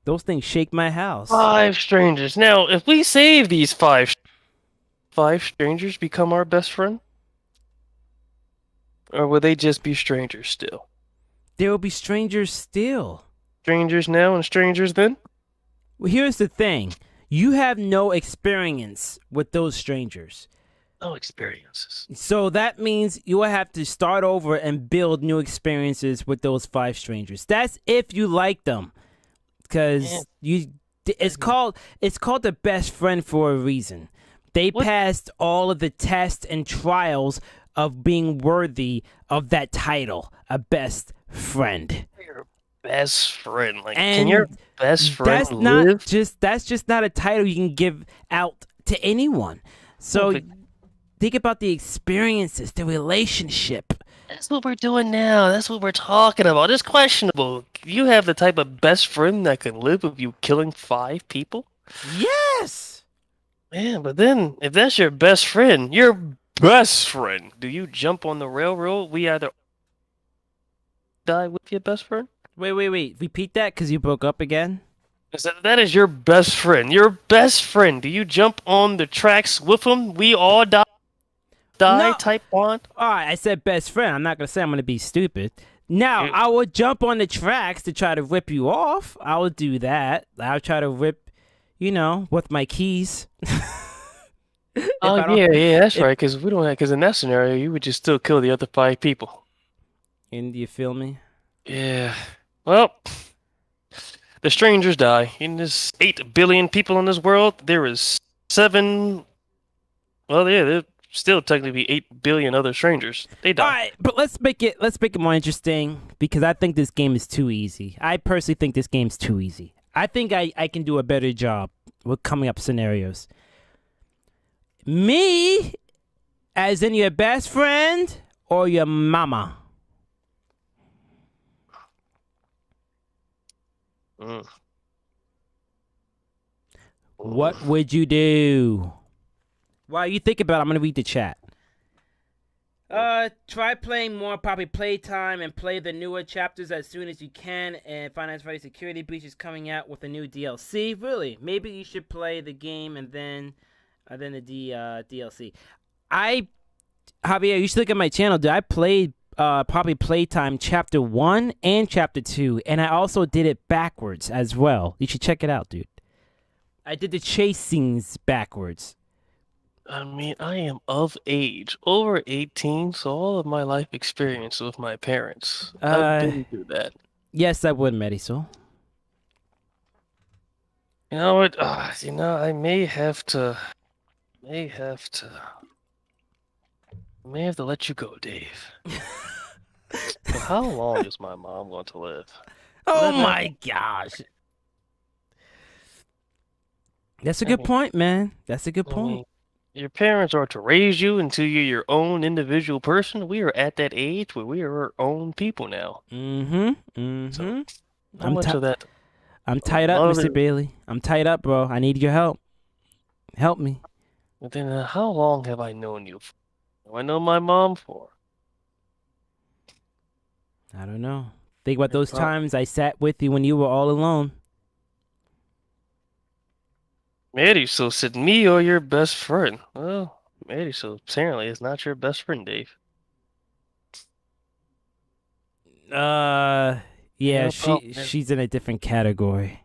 Those things shake my house. 5 strangers. Now, if we save these 5 strangers, become our best friend, or will they just be strangers still? There will be strangers still. Strangers now and strangers then? Well, here's the thing. You have no experience with those strangers. No experiences. So that means you will have to start over and build new experiences with those 5 strangers. That's if you like them. Because it's called the best friend for a reason. They passed all of the tests and trials of being worthy of that title, a best friend. Your best friend, like, and can your best friend live? That's just not a title you can give out to anyone. So think about the experiences, the relationship. That's what we're doing now. That's what we're talking about. It's questionable. You have the type of best friend that can live with you killing 5 people? Yes. Man, but then if that's your best friend, do you jump on the railroad? We either die with your best friend. Wait. Repeat that because you broke up again. That is your best friend. Your best friend. Do you jump on the tracks with him? We all die No. type bond. All right, I said best friend. I'm not gonna say I'm gonna be stupid. Now, You- I would jump on the tracks to try to rip you off. I would do that. I would try to rip, with my keys. if Oh I don't, yeah, that's if right. Because we don't. Because in that scenario, you would just still kill the other 5 people. and you feel me? Yeah. Well, the strangers die. In this 8 billion people in this world, there is seven. Well, yeah, there still technically be 8 billion other strangers. They All die. right, but let's make it more interesting because I think this game is too easy. I personally think this game's too easy. I think I can do a better job with coming up scenarios. Me, as in your best friend or your mama? Mm. What would you do? While you think about it, I'm going to read the chat. Try playing more Poppy Playtime and play the newer chapters as soon as you can. And Final Fantasy Security Breach is coming out with a new DLC. Really? Maybe you should play the game and then the DLC. Javier, you should look at my channel. Dude, I played Poppy Playtime Chapter 1 and Chapter 2, and I also did it backwards as well. You should check it out, dude. I did the chase scenes backwards. I mean, I am of age, over 18, so all of my life experience with my parents, I've been through that. Yes, I would, Mediso. You know what? I may have to, let you go, Dave. But how long is my mom going to live? Oh Let her- my gosh. That's a good point, man. That's a good I point. mean, your parents are to raise you until you're your own individual person. We are at that age where we are our own people now. So, how I'm much ti- of that? I'm tied up, love Mr. it. Bailey. I'm tied up, bro. I need your help. Help me. But then, how long have I known you for? Have I known my mom for? I don't know. Think about those Well, times I sat with you when you were all alone. Mary, so said me or your best friend? Well, Mary, so apparently it's not your best friend, Dave. Yeah, Yeah, well, she's in a different category.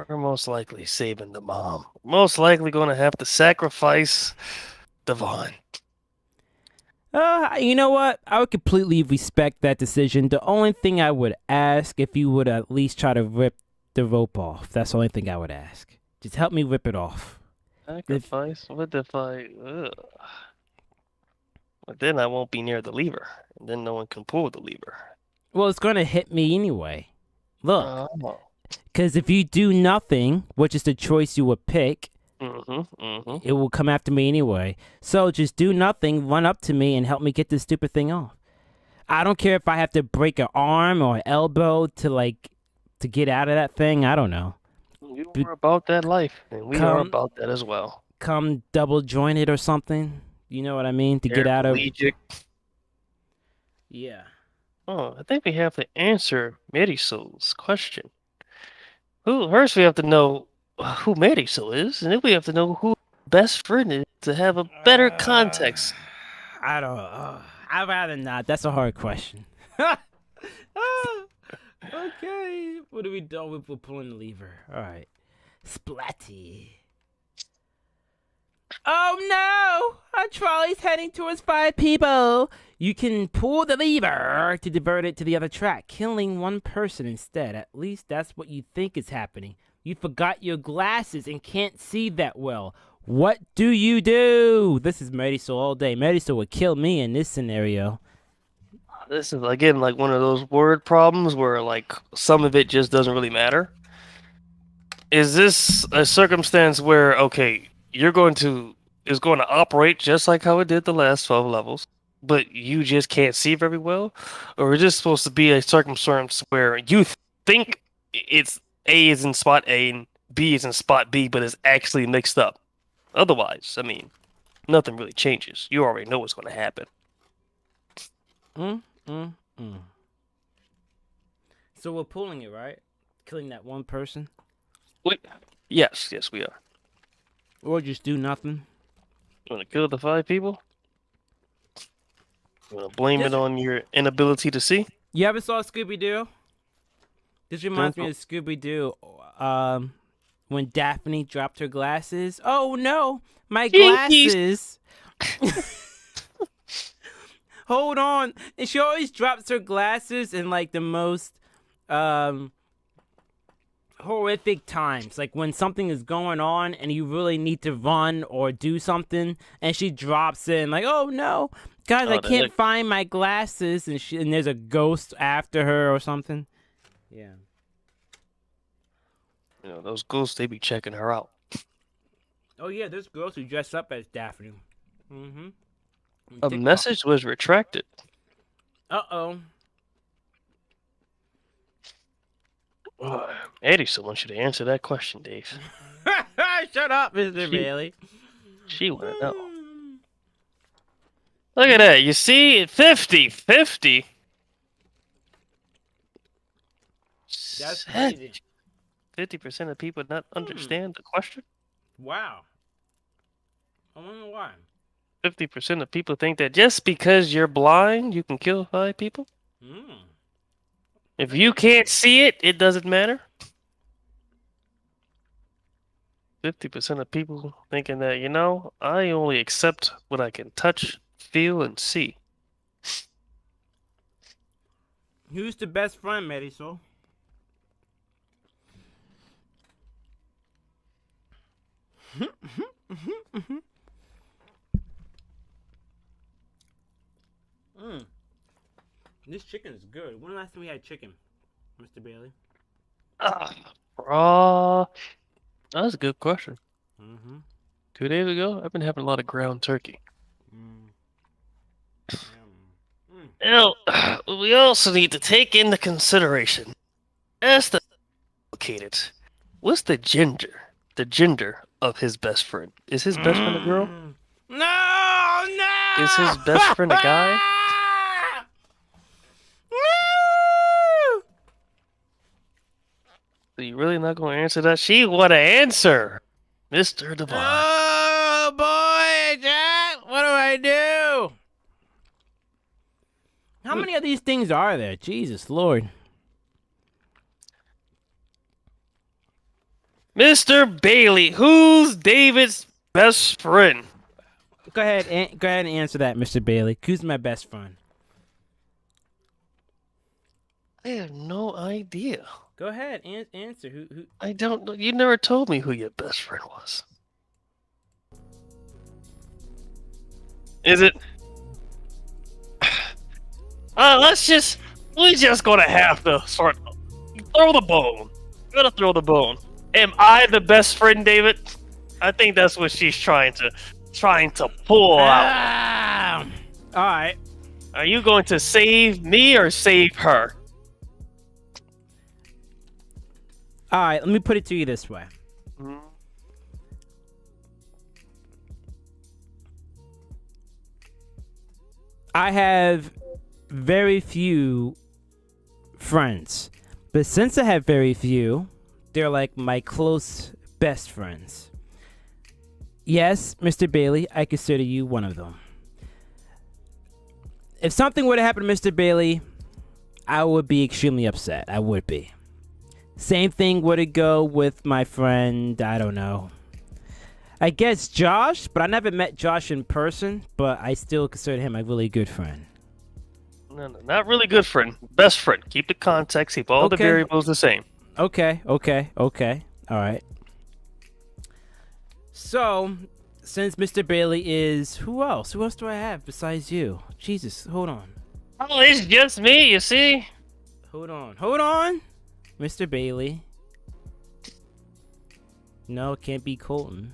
we're most likely saving the mom. Most likely going to have to sacrifice Devon. You know what? I would completely respect that decision. The only thing I would ask if you would at least try to rip the rope off. That's the only thing I would ask. Just help me rip it off. Sacrifice? What if I? Ugh. But then I won't be near the lever, and then no one can pull the lever. Well, it's gonna hit me anyway. Look, Oh. because if you do nothing, which is the choice you would pick, Mm-hmm. it will come after me anyway. So just do nothing, run up to me, and help me get this stupid thing off. I don't care if I have to break an arm or an elbow to get out of that thing. I don't know. You are about that life, and we are about that as well. Come double jointed or something. You know what I mean? To get out of. Paraplegic. Yeah. Oh, I think we have to answer Marisol's question. First we have to know who Marisol is, and then we have to know who best friend is to have a better context. I don't. I'd rather not. That's a hard question. Okay. What do we do? We're pulling the lever. All right. Splatty. Oh no! Our trolley's heading towards 5 people. You can pull the lever to divert it to the other track, killing one person instead. At least that's what you think is happening. You forgot your glasses and can't see that well. What do you do? This is Marisol all day. Marisol would kill me in this scenario. This is again like one of those word problems where like some of it just doesn't really matter. Is this a circumstance where okay, is going to operate just like how it did the last 12 levels, but you just can't see very well? Or is this supposed to be a circumstance where you think it's A is in spot A and B is in spot B, but it's actually mixed up? Otherwise, I mean, nothing really changes. You already know what's going to happen. Mm, mm, mm. So we're pulling it, right? Killing that one person? Yes, we are. Or just do nothing? You want to kill the 5 people? You want to blame it on your inability to see? You ever saw Scooby-Doo? This reminds me of Scooby-Doo. When Daphne dropped her glasses. Oh no, my glasses! Hold on. And she always drops her glasses in like the most horrific times. Like when something is going on and you really need to run or do something, and she drops it and like, oh no, guys, I can't find my glasses, and there's a ghost after her or something. Yeah. You know, those ghosts, they be checking her out. Oh yeah, there's girls who dress up as Daphne. Mm-hmm. A message was retracted. Uh-oh. Eddie still wants you to answer that question, Dave. Shut up, Mr. Bailey. She wanna know. Look at that. You see? 50-50. That's crazy. 50% of people not understand the question? Wow. I wonder why. 50% of people think that just because you're blind, you can kill 5 people? If you can't see it, it doesn't matter? 50% of people thinking that, you know, I only accept what I can touch, feel, and see. Who's the best friend, Marisol? This chicken is good. When last time we had chicken, Mr. Bailey? Bro, that was a good question. 2 days ago, I've been having a lot of ground turkey. Now, we also need to take into consideration, as the located, what's the gender of his best friend? Is his best friend a girl? No! Is his best friend a guy? Are you really not going to answer that? She want to answer, Mr. Devon. Oh boy, Jack! What do I do? How many of these things are there? Jesus Lord. Mr. Bailey, who's David's best friend? Go ahead and answer that, Mr. Bailey. Who's my best friend? I have no idea. Go ahead and answer. Who? I don't know. You never told me who your best friend was. Is it? We're just gonna have to sort of throw the bone. We're gonna throw the bone. Am I the best friend, David? I think that's what she's trying to pull out. All right. Are you going to save me or save her? All right. Let me put it to you this way. I have very few friends, but since I have very few, they're like my close best friends. Yes, Mr. Bailey, I consider you one of them. If something were to happen to Mr. Bailey, I would be extremely upset. I would be. Same thing would it go with my friend, I don't know. I guess Josh, but I never met Josh in person, but I still consider him a really good friend. No, not really good friend. Best friend. Keep the context, keep all the variables the same. Okay. All right. So, since Mr. Bailey is... Who else? Who else do I have besides you? Jesus, hold on. Oh, it's just me, you see? Hold on. Mr. Bailey. No, it can't be Colton.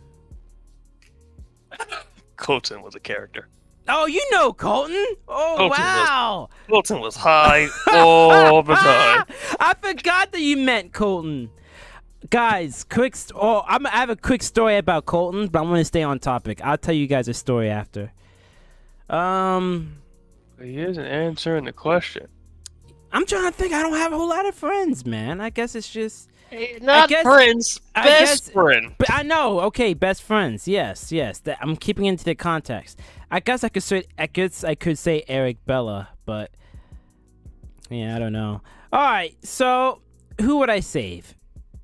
Colton was a character. Oh, you know Colton? Oh, wow. Colton was high all the time. I forgot that you meant Colton. guys, I have a quick story about Colton, but I'm gonna stay on topic. I'll tell you guys a story after. He isn't answering the question. I'm trying to think. I don't have a whole lot of friends, man. I guess it's just Not friends, best friend. But I know. Okay, best friends. Yes. I'm keeping into the context. I guess I could say Eric Bella, but yeah, I don't know. All right, so who would I save?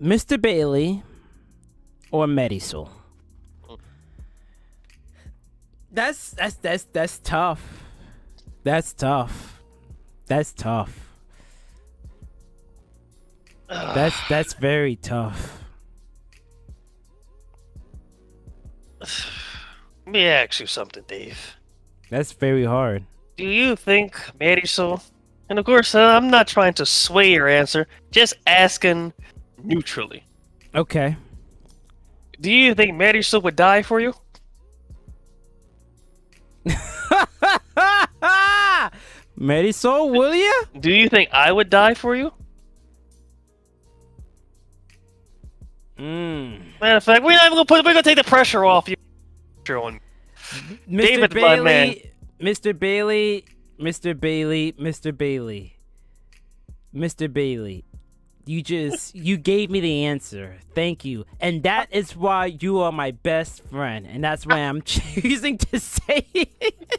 Mr. Bailey or Marisol? That's tough. That's tough. That's very tough. Let me ask you something, Dave. That's very hard. Do you think Marisol, and of course, I'm not trying to sway your answer, just asking neutrally. Okay. Do you think Marisol would die for you? Marisol, will ya? Do you think I would die for you? Matter of fact, we're gonna take the pressure off you. On Mr. David, my man. Mr. Bailey, Mr. Bailey, Mr. Bailey, Mr. Bailey. You gave me the answer. Thank you. And that is why you are my best friend. And that's why I'm choosing to say it.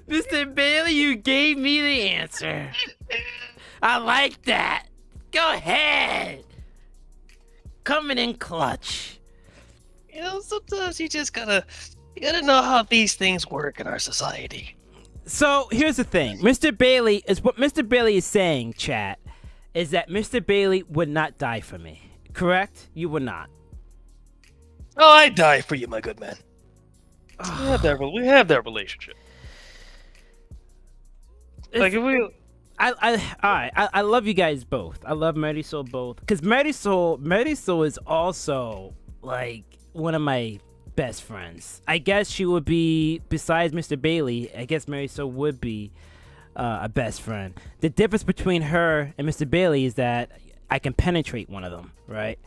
Mr. Bailey, you gave me the answer. I like that. Go ahead. Coming in clutch. You know, sometimes you gotta know how these things work in our society. So here's the thing, Mr. Bailey is saying, chat, is that Mr. Bailey would not die for me. Correct? You would not. Oh, I'd die for you, my good man. We have that relationship. Like if we. I love you guys both. I love Marisol both, because Marisol is also like one of my best friends. I guess she would be, besides Mr. Bailey, I guess Marisol would be a best friend. The difference between her and Mr. Bailey is that I can penetrate one of them, right?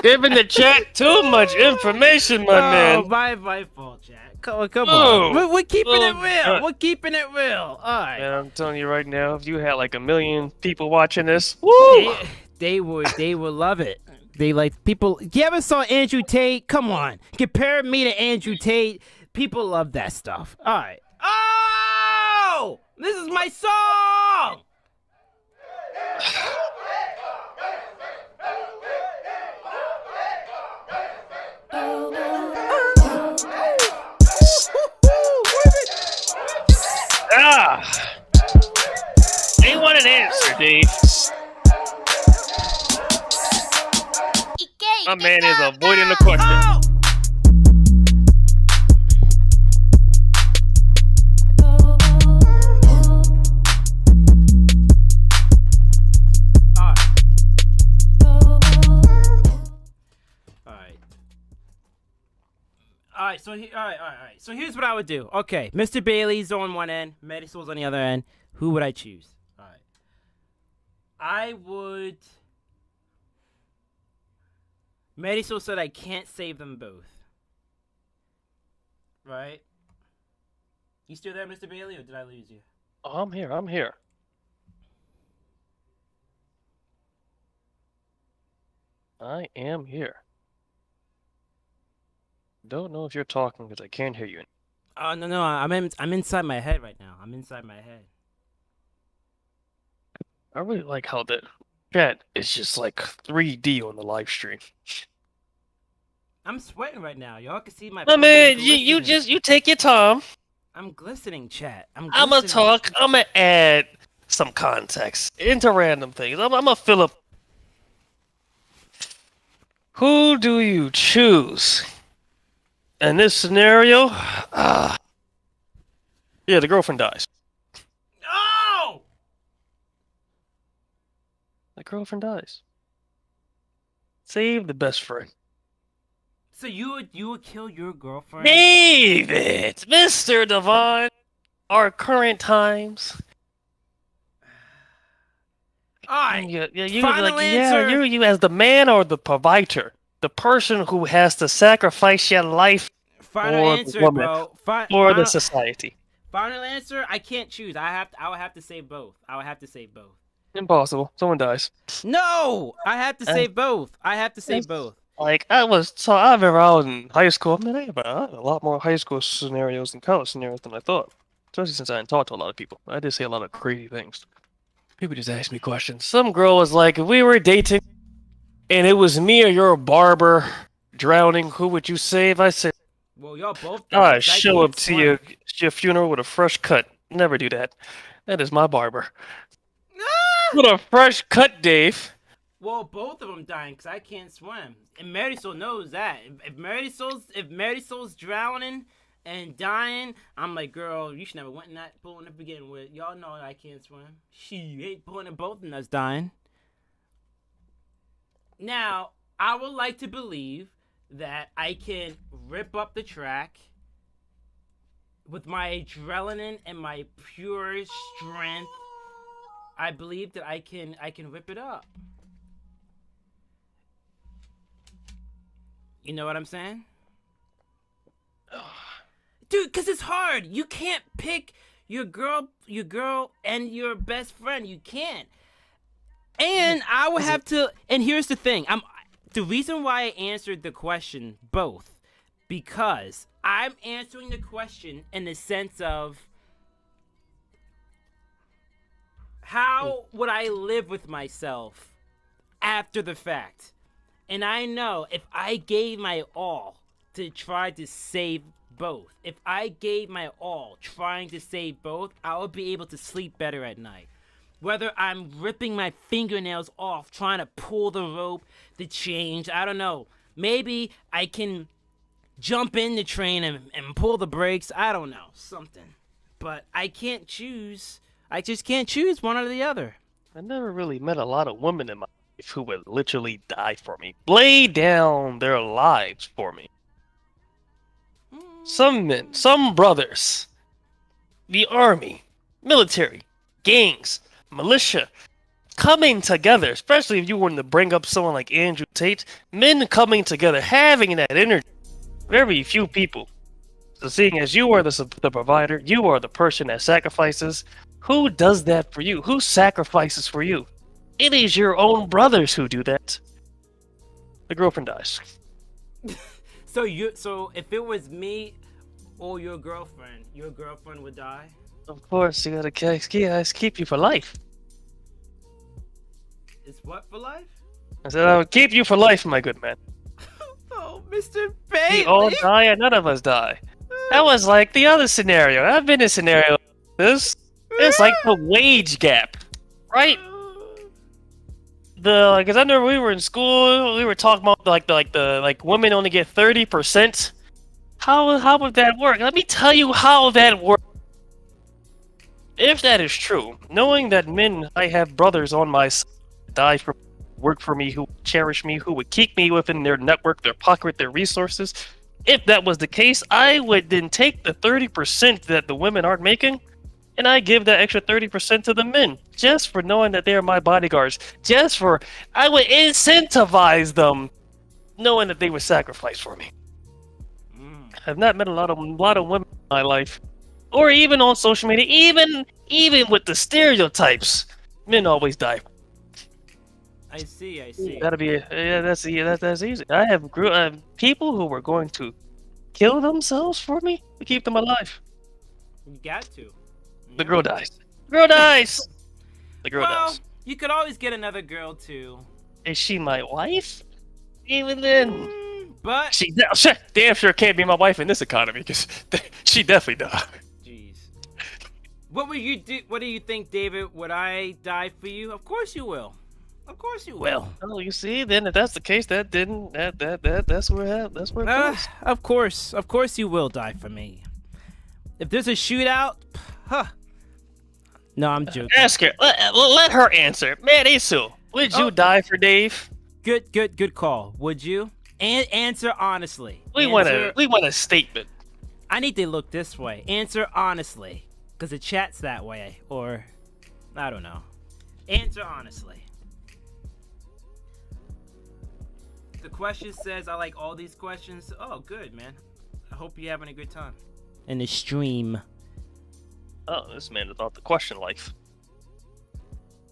Giving the chat too much information, my man. My fault, chat. Come on. We're keeping it real. We're keeping it real. All right. Man, I'm telling you right now, if you had like 1 million people watching this, woo! They would love it. They like people. You ever saw Andrew Tate? Come on, compare me to Andrew Tate. People love that stuff. All right. Oh, this is my song. They want an answer, Dave. My man is avoiding the question. Oh! All right. So here's what I would do. Okay, Mr. Bailey's on one end, Marisol's on the other end. Who would I choose? All right. I would. Marisol said I can't save them both. Right? You still there, Mr. Bailey, or did I lose you? Oh, I'm here. I am here. Don't know if you're talking because I can't hear you. Oh no, I'm inside my head right now. I'm inside my head. I really like how the chat is just like 3D on the live stream. I'm sweating right now. Y'all can see my. I mean, you take your time. I'm glistening, chat. I'm gonna talk. I'm gonna add some context into random things. I'm gonna fill up. Who do you choose? In this scenario, yeah, the girlfriend dies. No! The girlfriend dies. Save the best friend. So you would kill your girlfriend? David, Mr. Divine. our current times. All right. You Final like, answer. you as the man or the provider, the person who has to sacrifice your life Final for the answer, woman, bro. for the society. Final answer. I can't choose. I would have to say both. I would have to say both. Impossible. Someone dies. No, I have to say both. I have to say Yes. both. Like I remember I was in high school. Man, I had a lot more high school scenarios and college scenarios than I thought. Especially since I didn't talk to a lot of people. I did say a lot of crazy things. People just ask me questions. Some girl was like, if we were dating and it was me or your barber drowning, who would you save? I said, Well, y'all both. I show up to your funeral with a fresh cut. Never do that. That is my barber. With a fresh cut, Dave. Well, both of them dying because I can't swim, and Marisol knows that. If Marisol's drowning and dying, I'm like, girl, you should never went in that pool to begin with. Y'all know I can't swim. She ain't pulling both of us dying. Now, I would like to believe that I can rip up the track with my adrenaline and my pure strength. I believe that I can rip it up. You know what I'm saying? Dude, because it's hard. You can't pick your girl and your best friend. You can't. And I would have to, and here's the thing. The reason why I answered the question both, because I'm answering the question in the sense of how would I live with myself after the fact? And I know if I gave my all to try to save both, if I gave my all trying to save both, I would be able to sleep better at night. Whether I'm ripping my fingernails off, trying to pull the rope, the change, I don't know. Maybe I can jump in the train and pull the brakes. I don't know, something. But I can't choose. I just can't choose one or the other. I never really met a lot of women in my life who would literally die for me, lay down their lives for me. Some men, some brothers, the army, military, gangs, militia, coming together, especially if you were to bring up someone like Andrew Tate, men coming together, having that energy. Very few people. So seeing as you are the provider, you are the person that sacrifices, who does that for you? Who sacrifices for you? It is your own brothers who do that. The girlfriend dies. So if it was me or your girlfriend would die? Of course, you gotta keep you for life. It's what for life? I said I would keep you for life, my good man. Oh, Mr. Bailey! We all die and none of us die. That was like the other scenario. I've been in scenario like this. It's like the wage gap, right? Because I know we were in school, we were talking about the women only get 30%. How would that work? Let me tell you how that works. If that is true, knowing that I have brothers on my side, die for, work for me, who cherish me, who would keep me within their network, their pocket, their resources. If that was the case, I would then take the 30% that the women aren't making, and I give that extra 30% to the men, just for knowing that they are my bodyguards. I would incentivize them, knowing that they would sacrifice for me. I've not met a lot of women in my life, or even on social media, even with the stereotypes, men always die. I see. That'll be that's easy. I have people who were going to kill themselves for me to keep them alive. You got to. The girl dies. The girl dies. Well, you could always get another girl too. Is she my wife? Even then, but she damn sure can't be my wife in this economy because she definitely died. Jeez. What would you do? What do you think, David? Would I die for you? Of course you will. Of course you will. Oh, you see, then if that's the case, that's where it goes. Of course you will die for me. If there's a shootout, No, I'm joking. Ask her. Let her answer. Marisu, would you die for Dave? Good call. Would you? And answer honestly. We want a statement. I need to look this way. Answer honestly. because the chat's that way, or I don't know. Answer honestly. The question says, I like all these questions. Oh, good, man. I hope you're having a good time. In the stream. Oh, this man without the question life.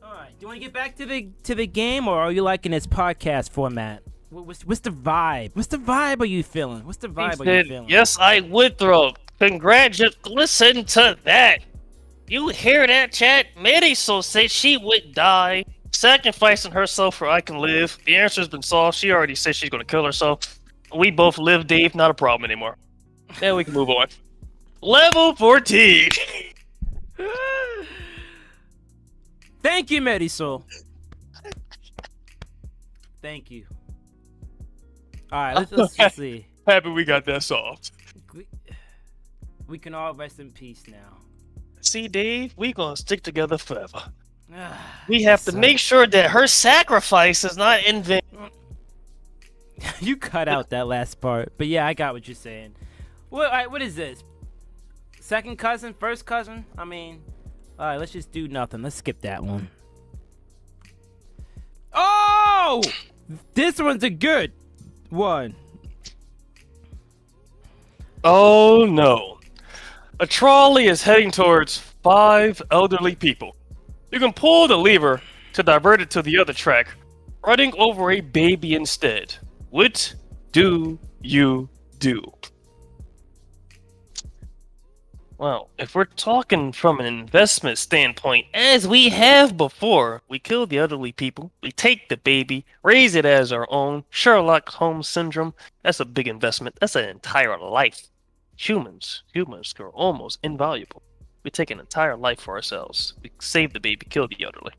Alright, do you want to get back to the game, or are you liking this podcast format? What's the vibe? What's the vibe are you feeling? What's the vibe are you feeling? Yes, I would throw. Listen to that. You hear that, chat? Marisol said she would die, sacrificing herself for I can live. The answer's been solved. She already said she's gonna kill herself. We both live, Dave. Not a problem anymore. Now we can move on. Level 14. Thank you, Marisol. Thank you. Alright, let's see. Happy we got that solved. We can all rest in peace now. See, Dave, we gonna stick together forever. We have to make sure that her sacrifice is not in vain. You cut out that last part, but yeah, I got what you're saying. What is this? Second cousin? First cousin? I mean, alright, let's just do nothing. Let's skip that one. Oh! This one's a good one. Oh no. A trolley is heading towards 5 elderly people. You can pull the lever to divert it to the other track, running over a baby instead. What do you do? Well, if we're talking from an investment standpoint, as we have before, we kill the elderly people, we take the baby, raise it as our own. Sherlock Holmes syndrome, that's a big investment. That's an entire life. Humans are almost invaluable. We take an entire life for ourselves. We save the baby, kill the elderly.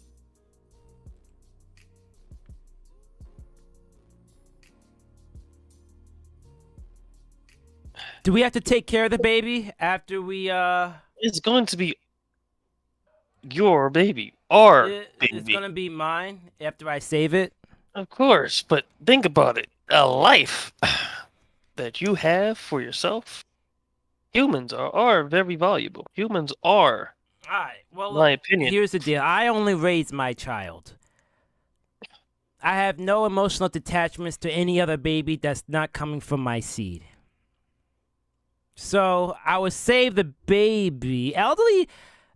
Do we have to take care of the baby after we, It's going to be your baby. Our baby. It's gonna be mine after I save it? Of course, but think about it. A life that you have for yourself, humans are very valuable. Humans are, Alright, well, my opinion. Here's the deal. I only raise my child. I have no emotional detachments to any other baby that's not coming from my seed. So I would save the baby. Elderly,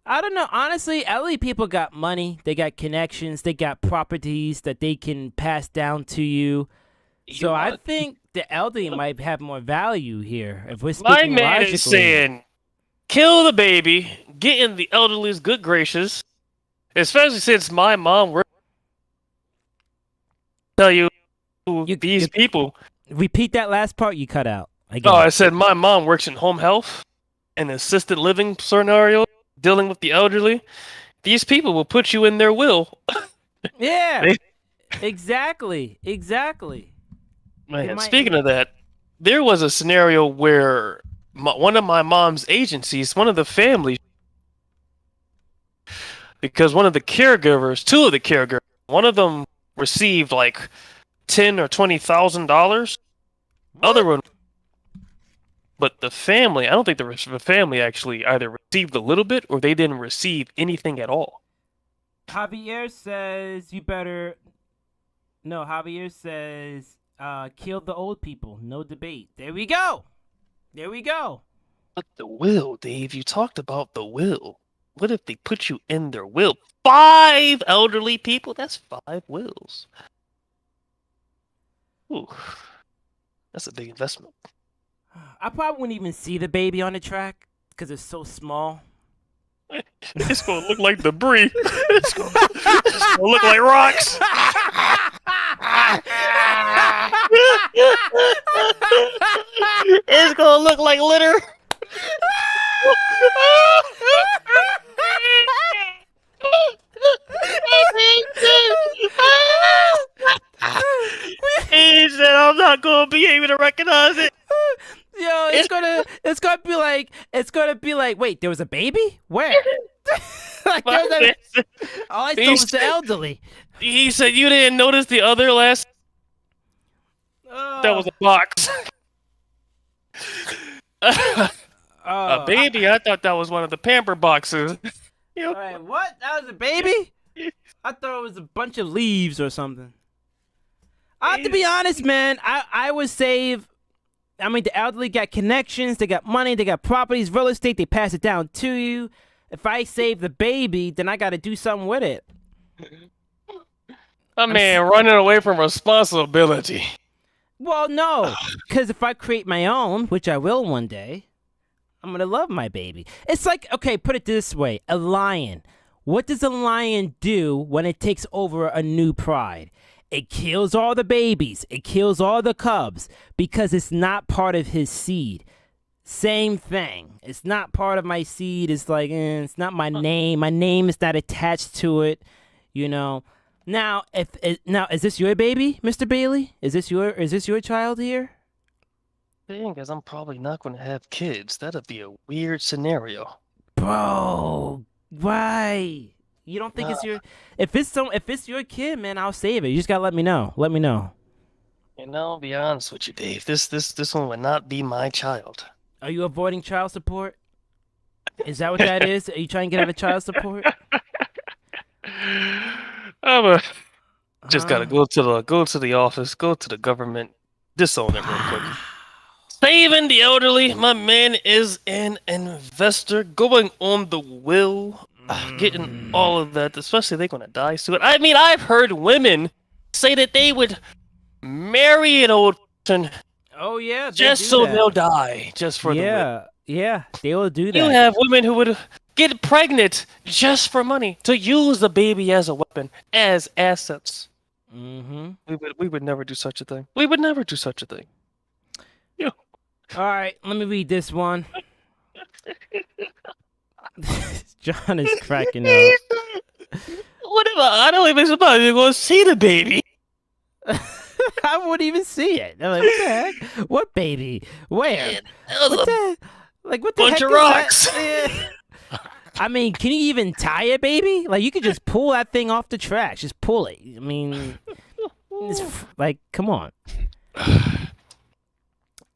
I don't know. Honestly, elderly people got money. They got connections. They got properties that they can pass down to you. So I think the elderly might have more value here. If we're speaking my man logically. is saying, kill the baby, get in the elderly's good graces, especially since my mom works. Tell you, these people. Repeat that last part you cut out. Again. Oh, I said my mom works in home health and assisted living scenario, dealing with the elderly. These people will put you in their will. Yeah, exactly. Man, speaking of that, there was a scenario where one of my mom's agencies, one of the families, because one of the caregivers, two of the caregivers, one of them received like $10,000 or $20,000. Other one. But the family, I don't think the family actually either received a little bit or they didn't receive anything at all. Javier says you better... No, Javier says kill the old people. No debate. There we go. But the will, Dave, you talked about the will. What if they put you in their will? 5 elderly people? That's 5 wills. Ooh. That's a big investment. I probably wouldn't even see the baby on the track because it's so small. It's gonna look like debris. It's gonna look like rocks. It's gonna look like litter. He said I'm not gonna be able to recognize it. Yo, it's gonna be like, wait, there was a baby? Where? Like, all I saw was the elderly. He said you didn't notice the other last. That was a box. A baby? I thought that was one of the pamper boxes. All right, what? That was a baby? I thought it was a bunch of leaves or something. I have to be honest, man. I would save. I mean, the elderly got connections. They got money. They got properties, real estate. They pass it down to you. If I save the baby, then I got to do something with it. A man running away from responsibility. Well, no, because if I create my own, which I will one day, I'm going to love my baby. It's like, okay, put it this way. A lion. What does a lion do when it takes over a new pride? It kills all the babies. It kills all the cubs because it's not part of his seed. Same thing. It's not part of my seed. It's like, it's not my name. My name is not attached to it, you know. Now, is this your baby, Mr. Bailey? Is this your child here? Thing is, I'm probably not going to have kids. That'd be a weird scenario. Bro, why? You don't think it's your? If it's your kid, man, I'll save it. You just gotta let me know. Let me know. And I'll be honest with you, Dave. This one would not be my child. Are you avoiding child support? Is that what that is? Are you trying to get out of child support? Just gotta go to the office, go to the government, disown it real quick. Saving the elderly, my man is an investor going on the will, getting all of that. Especially they're gonna die soon. I mean, I've heard women say that they would marry an old person. Oh yeah, just so they'll die, just for the will. Yeah, they will do that. You have women who would get pregnant just for money to use the baby as a weapon, as assets. Mm-hmm. We would never do such a thing. We would never do such a thing. Yeah. All right, let me read this one. John is cracking up. Whatever. I don't even suppose you're going to see the baby. I wouldn't even see it. I'm like, what the heck? What baby? Where? What the? Like, what the bunch heck of rocks. I mean, can you even tie a baby? Like, you could just pull that thing off the tracks. Just pull it. I mean, like, come on.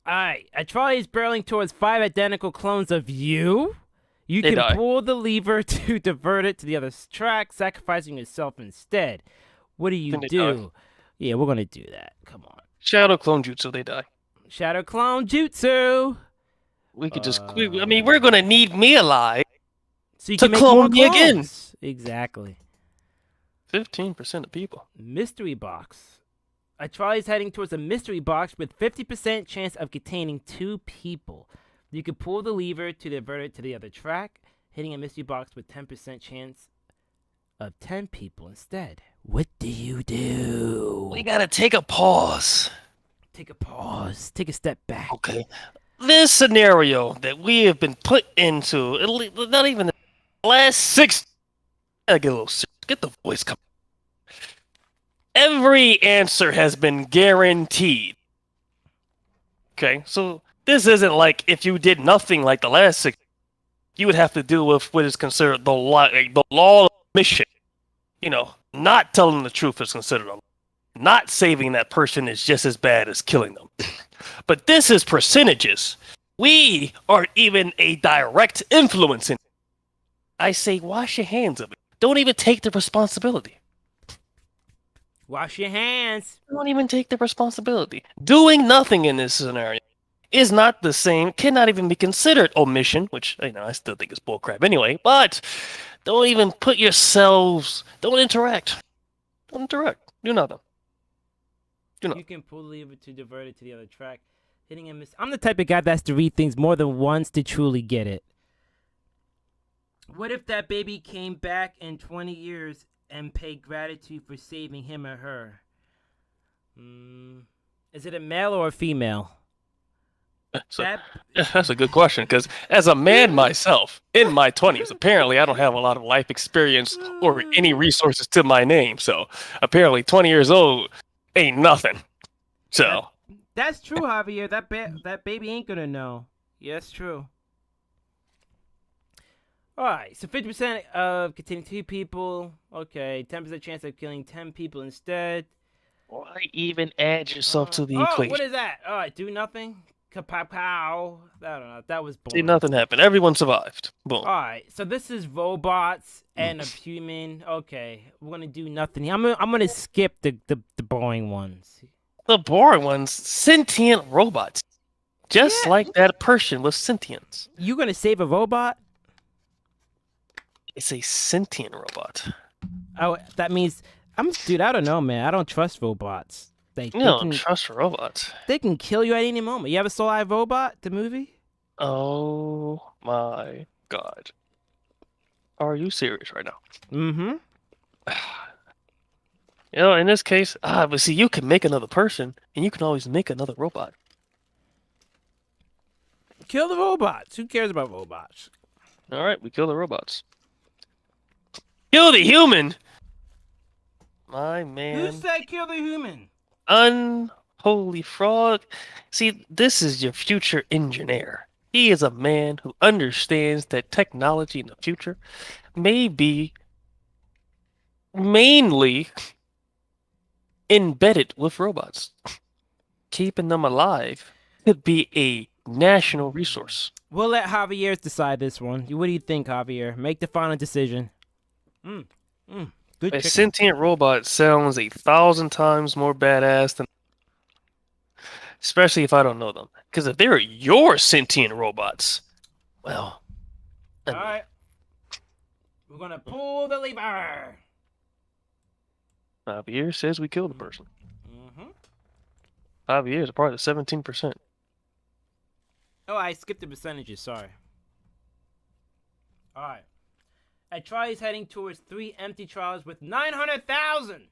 Alright, a trolley is barreling towards 5 identical clones of you. You can pull the lever to divert it to the other track, sacrificing yourself instead. What do you do? Yeah, we're gonna do that. Come on. Shadow clone jutsu, they die. Shadow clone jutsu. We could just. I mean, we're gonna need me alive so you to can make clone more me clones. again. Exactly. 15% of people. Mystery box. A trolley is heading towards a mystery box with 50% chance of containing 2 people. You can pull the lever to divert it to the other track, hitting a mystery box with 10% chance of 10 people instead. What do you do? We gotta take a pause. Take a pause. Take a step back. Okay. This scenario that we have been put into, not even the last 6. I gotta get a little serious. Get the voice coming. Every answer has been guaranteed. Okay, so this isn't like if you did nothing like the last 6. You would have to deal with what is considered the law of omission. You know, not telling the truth is considered a law. Not saving that person is just as bad as killing them. But this is percentages. We aren't even a direct influence in it. I say wash your hands of it. Don't even take the responsibility. Wash your hands. Don't even take the responsibility. Doing nothing in this scenario is not the same, cannot even be considered omission, which, you know, I still think is bullcrap anyway, but don't even put yourselves, don't interact. Don't interact. Do nothing. You can pull the lever to divert it to the other track. Hitting a miss. I'm the type of guy that has to read things more than once to truly get it. What if that baby came back in 20 years and paid gratitude for saving him or her? Is it a male or a female? That's a good question, because as a man myself, in my 20s, apparently I don't have a lot of life experience or any resources to my name, so apparently 20 years old ain't nothing. So that's true, Javier. That baby ain't gonna know. Yeah, that's true. Alright, so 50% of containing 2 people. Okay, 10% chance of killing 10 people instead. Why even add yourself to the equation? What is that? Alright, do nothing. Kapow! I don't know. That was See, boring. nothing happened. Everyone survived. Boom. All right, so this is robots and a human. Okay, we're gonna do nothing. I'm gonna skip the boring ones. The boring ones, sentient robots. Just Yeah. like that person with sentience. You gonna save a robot? It's a sentient robot. Oh, that means dude. I don't know, man. I don't trust robots. You don't trust robots. They can kill you at any moment. You ever saw I, Robot, the movie? Oh my god. Are you serious right now? Mm-hmm. In this case, but see, you can make another person, and you can always make another robot. Kill the robots. Who cares about robots? All right, we kill the robots. Kill the human. My man. Who said kill the human? Unholy frog. See, this is your future engineer. He is a man who understands that technology in the future may be mainly embedded with robots. Keeping them alive could be a national resource. We'll let Javier decide this one. What do you think, Javier? Make the final decision. Good A chicken. sentient robot sounds 1,000 times more badass than, especially if I don't know them. Because if they're your sentient robots, well, All right. We're gonna pull the lever. Javier says we killed the person. Mm-hmm. Javier is a part of the 17%. Oh, I skipped the percentages. Sorry. All right. A Trolley is heading towards 3 empty trials with 900,000.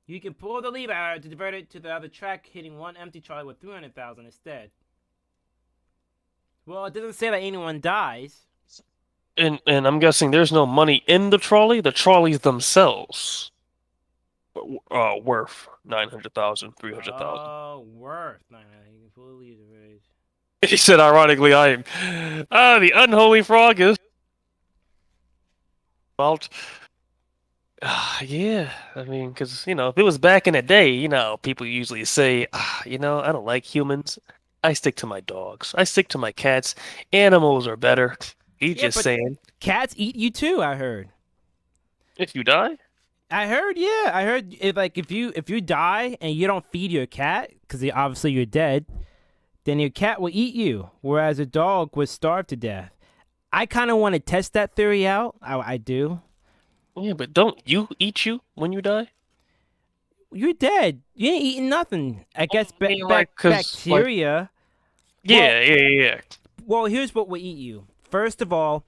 You can pull the lever to divert it to the other track, hitting 1 empty trolley with 300,000 instead. Well, it doesn't say that anyone dies. And I'm guessing there's no money in the trolley. The trolleys themselves worth 900,000, 300,000. Oh, worth 900,000. You can pull the lever. He said, ironically, I am. The unholy frog is. Well, yeah. I mean, because, if it was back in the day, people usually say, I don't like humans. I stick to my dogs. I stick to my cats. Animals are better. He's just saying. Cats eat you too, I heard. If you die? I heard, yeah. I heard if you die and you don't feed your cat, because obviously you're dead, then your cat will eat you, whereas a dog would starve to death. I kind of want to test that theory out. I do. Yeah, but don't you eat you when you die? You're dead. You ain't eating nothing. I guess bacteria. Yeah. Well, here's what will eat you. First of all,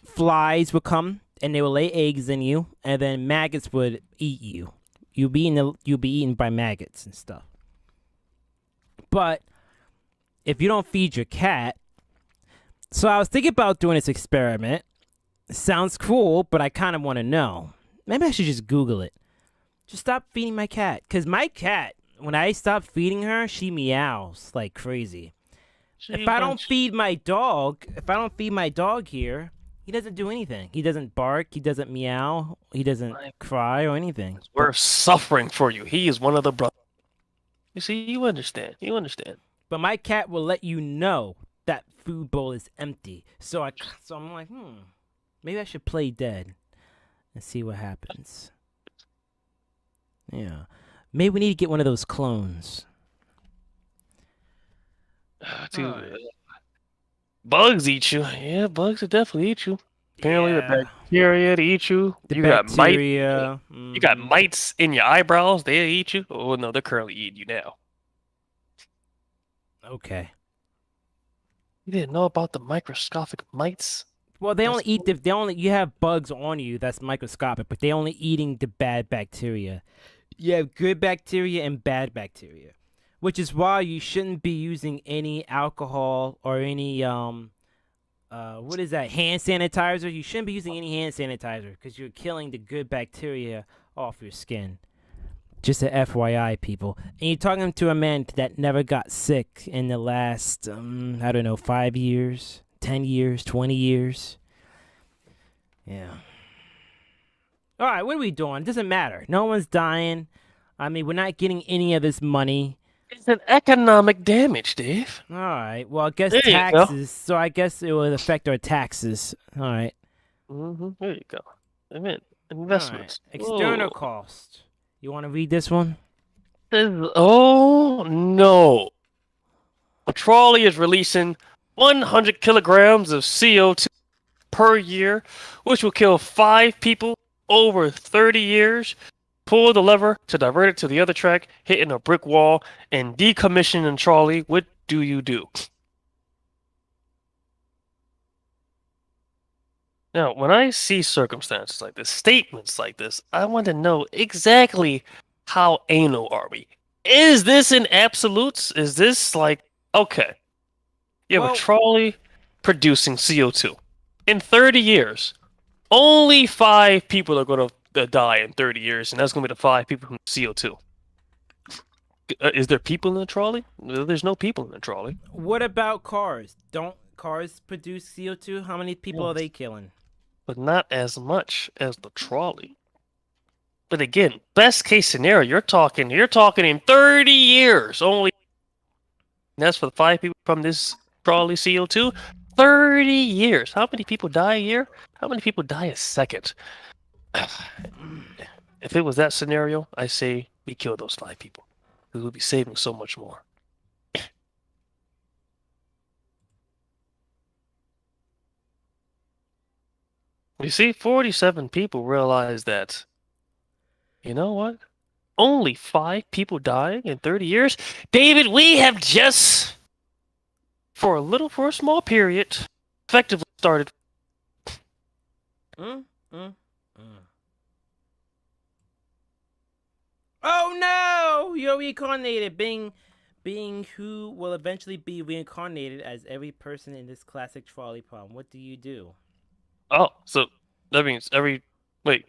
flies would come and they will lay eggs in you, and then maggots would eat you. You'll be eaten by maggots and stuff. But if you don't feed your cat, so I was thinking about doing this experiment. It sounds cool, but I kind of want to know. Maybe I should just Google it. Just stop feeding my cat, because my cat, when I stop feeding her, she meows like crazy. If I don't feed my dog here, he doesn't do anything. He doesn't bark. He doesn't meow. He doesn't cry or anything. We're suffering for you. He is one of the brothers. You see, you understand. But my cat will let you know that food bowl is empty. So I'm like, maybe I should play dead and see what happens. Yeah. Maybe we need to get one of those clones. Dude, bugs eat you. Yeah, bugs will definitely eat you. Apparently, the bacteria to eat you. You got mites in your eyebrows. They'll eat you. Oh no, they're currently eating you now. Okay. You didn't know about the microscopic mites? Well, they only eat you have bugs on you that's microscopic, but they only eating the bad bacteria. You have good bacteria and bad bacteria, which is why you shouldn't be using any alcohol or any what is that, hand sanitizer? You shouldn't be using any hand sanitizer because you're killing the good bacteria off your skin. Just a FYI, people. And you're talking to a man that never got sick in the last, 5 years, 10 years, 20 years. Yeah. All right, what are we doing? It doesn't matter. No one's dying. I mean, we're not getting any of this money. It's an economic damage, Dave. All right. Well, I guess There you go. taxes. So I guess it would affect our taxes. All right. There you go. I meant All right. investments. External Whoa. cost. You want to read this one? Oh no. A trolley is releasing 100 kilograms of CO2 per year, which will kill 5 people over 30 years. Pull the lever to divert it to the other track, hitting a brick wall, and decommission the trolley. What do you do? Now, when I see circumstances like this, statements like this, I want to know exactly how anal are we? Is this in absolutes? Is this like, okay, you have a Well, trolley producing CO2. In 30 years, only 5 people are going to die in 30 years, and that's going to be the 5 people from CO2. Is there people in the trolley? There's no people in the trolley. what about cars? Don't cars produce CO2? How many people are Yes, they killing? but not as much as the trolley. But again, best case scenario, you're talking in 30 years only. And that's for the 5 people from this trolley CO2. 30 years. How many people die a year? How many people die a second? If it was that scenario, I say we kill those 5 people. We would be saving so much more. You see, 47 people realize that, you know what? Only 5 people dying in 30 years? David, we have just, for a small period, effectively started. Mm, mm, mm. Oh no! You're reincarnated, being who will eventually be reincarnated as every person in this classic trolley problem. What do you do? Oh, so that means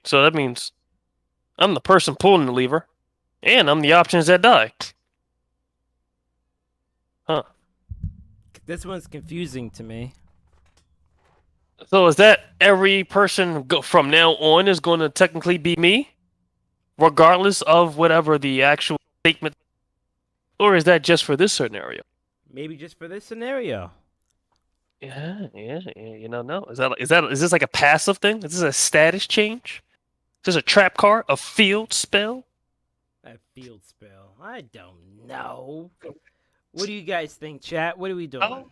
so that means I'm the person pulling the lever, and I'm the options that die. Huh. This one's confusing to me. So is that every person from now on is going to technically be me? Regardless of whatever the actual statement, or is that just for this scenario? Maybe just for this scenario. Yeah. No. Is this like a passive thing? Is this a status change? Is this a trap card? A field spell? That field spell. I don't know. What do you guys think, chat? What are we doing? All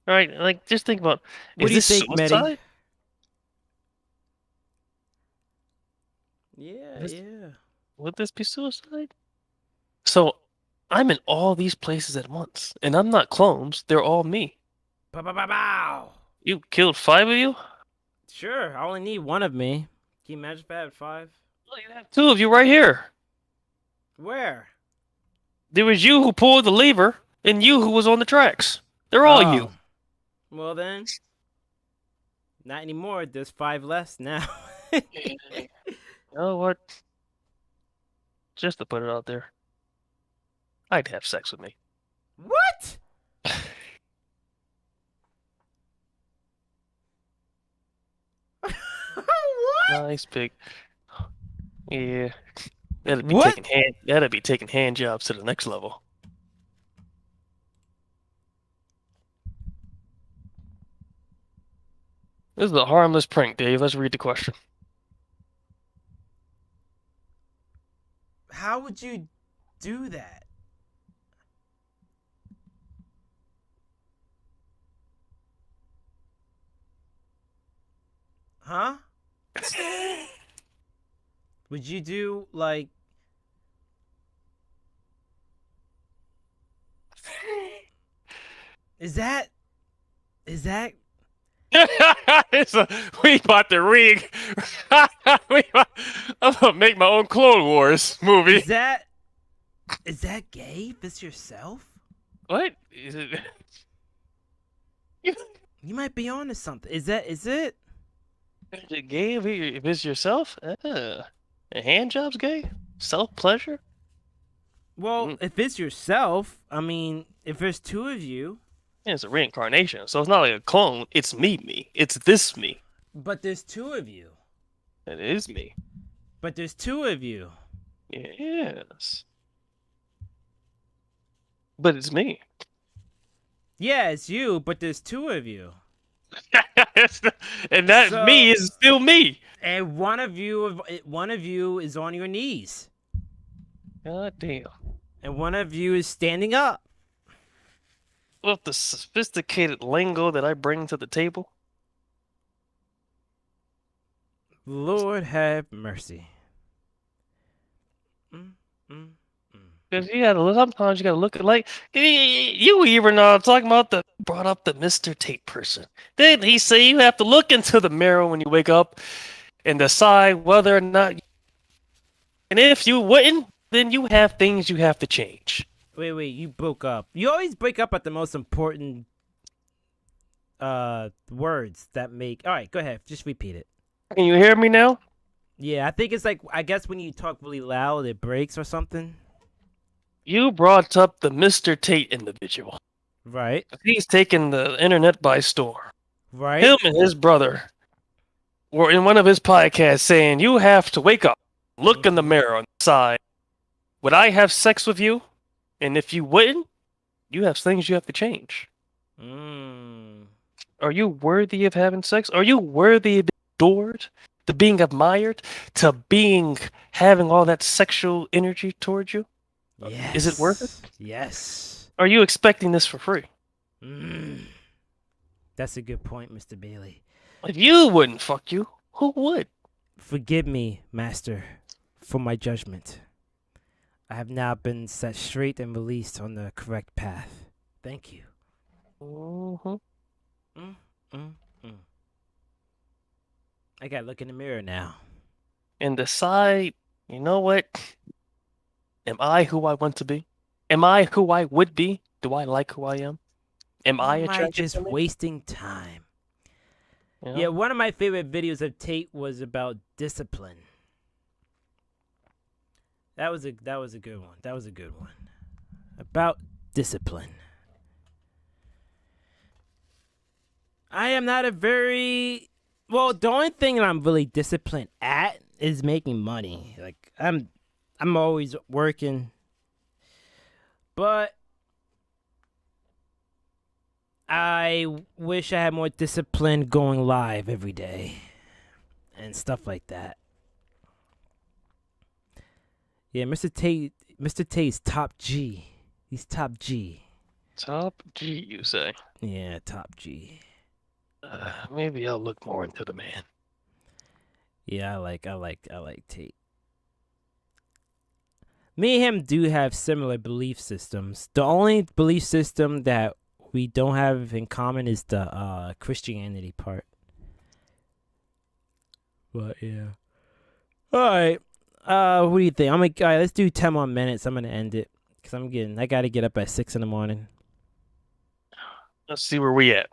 right, like just think about. What Is do you this think, Medi? suicide? Yeah, This- yeah. Would this be suicide? So, I'm in all these places at once, and I'm not clones. They're all me. Pow. You killed 5 of you? Sure, I only need one of me. Can you imagine if I had 5? Well, you have 2 of you right here. Where? There was you who pulled the lever, and you who was on the tracks. They're all you. Well then, not anymore. There's 5 less now. You know what? Just to put it out there, I'd have sex with me. What? What? Nice big. Yeah. That'd What? be taking hand jobs to the next level. This is a harmless prank, Dave. Let's read the question. How would you do that? Huh? Would you do like is that We about to rig. I'm gonna make my own Clone Wars movie. is that gay? This yourself? What? Is it? You might be onto something. Is it? Is it gay if it's yourself? Hand jobs gay? Self pleasure? Well, if it's yourself, I mean, if there's 2 of you, Yeah, it's a reincarnation, so it's not like a clone. It's me. It's this me. but there's 2 of you. It is me. But there's 2 of you. Yes. But it's me. Yeah, it's you, but there's two of you. And that So, me is still me. and one of you is on your knees, God damn. and one of you is standing up. With the sophisticated lingo that I bring to the table. Lord have mercy. Mm, mm, mm. Because sometimes you gotta look at like you even talking about the brought up the Mr. Tate person. Then he say you have to look into the mirror when you wake up and decide whether or not. And if you wouldn't, then you have things you have to change. Wait, you broke up. You always break up at the most important words that make. All right, go ahead. Just repeat it. Can you hear me now? Yeah, I think it's like I guess when you talk really loud, it breaks or something. You brought up the Mr. Tate individual. Right. He's taken the internet by storm. Right. Him and his brother were in one of his podcasts saying, you have to wake up, look in the mirror and decide, would I have sex with you? And if you wouldn't, you have things you have to change. Mm. Are you worthy of having sex? Are you worthy of being adored? To being admired? To being having all that sexual energy towards you? Yes. Is it worth it? Yes. Are you expecting this for free? That's a good point, Mr. Bailey. If you wouldn't fuck you, who would? Forgive me, Master, for my judgment. I have now been set straight and released on the correct path. Thank you. Mm-hmm. I gotta look in the mirror now. And decide, you know what? Am I who I want to be? Am I who I would be? Do I like who I am? Am I attracted just to me? wasting time? You know? Yeah, one of my favorite videos of Tate was about discipline. That was a good one. That was a good one. About discipline. I am not a very well, the only thing that I'm really disciplined at is making money. Like I'm always working. But I wish I had more discipline going live every day and stuff like that. Yeah, Mr. Tate's top G. He's top G. Top G, you say? Yeah, top G. Maybe I'll look more into the man. Yeah, I like Tate. Me and him do have similar belief systems. The only belief system that we don't have in common is the Christianity part. But yeah. Alright. What do you think? Alright, let's do 10 more minutes. I'm gonna end it. Cause I gotta get up at 6 in the morning. Let's see where we at.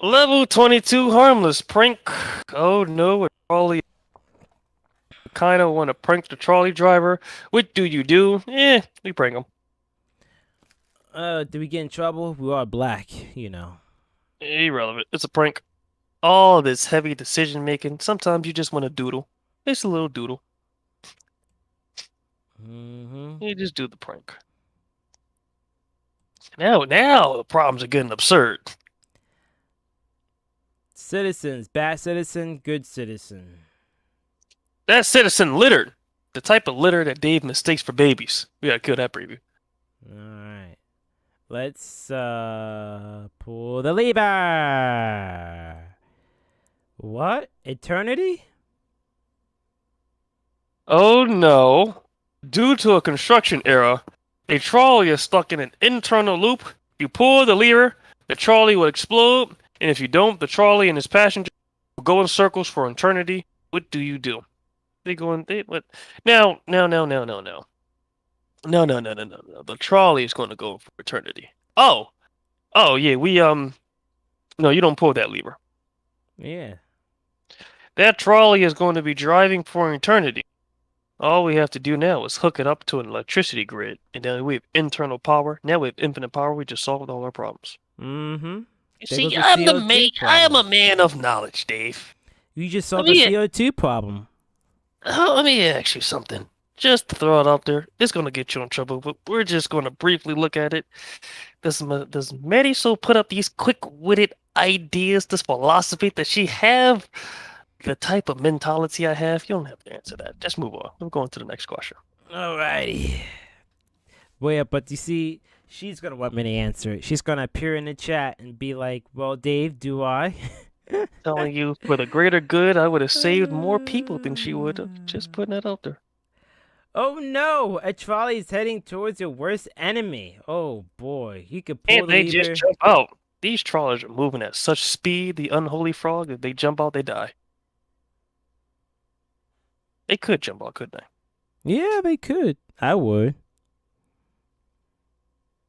Level 22 harmless prank. Oh no, a trolley. Kind of want to prank the trolley driver. What do you do? We prank him. Do we get in trouble? We are black, you know. Irrelevant. It's a prank. All this heavy decision making. Sometimes you just want to doodle. It's a little doodle. You just do the prank. Now the problems are getting absurd. Citizens, bad citizen, good citizen. That citizen littered. The type of litter that Dave mistakes for babies. We gotta kill that preview. Alright. Let's pull the lever. What? Eternity? Oh no. Due to a construction error, a trolley is stuck in an internal loop. You pull the lever, the trolley will explode, and if you don't, the trolley and its passenger will go in circles for eternity. What do you do? What? No. No. The trolley is going to go for eternity. Oh yeah, no, you don't pull that lever. Yeah. That trolley is going to be driving for eternity. All we have to do now is hook it up to an electricity grid, and then we have internal power. Now we have infinite power. We just solved all our problems. Mm-hmm. You see, I am a man of knowledge, Dave. You just solved the CO2 problem. Let me ask you something. just to throw it out there. It's gonna get you in trouble, but we're just gonna briefly look at it. Does Marisol put up these quick-witted ideas, this philosophy? Does she have the type of mentality I have? You don't have to answer that. Just move on. We're going to the next question. Alrighty. Well, yeah, but you see, she's gonna want me to answer it. She's gonna appear in the chat and be like, "Well, Dave, do I?" Telling you, for the greater good, I would have saved more people than she would have. Just putting that out there. Oh no! A trolley is heading towards your worst enemy. Oh boy, he could pull And the they lever. just jump out. These trawlers are moving at such speed, the unholy frog, if they jump out, they die. They could jump out, couldn't they? Yeah, they could. I would.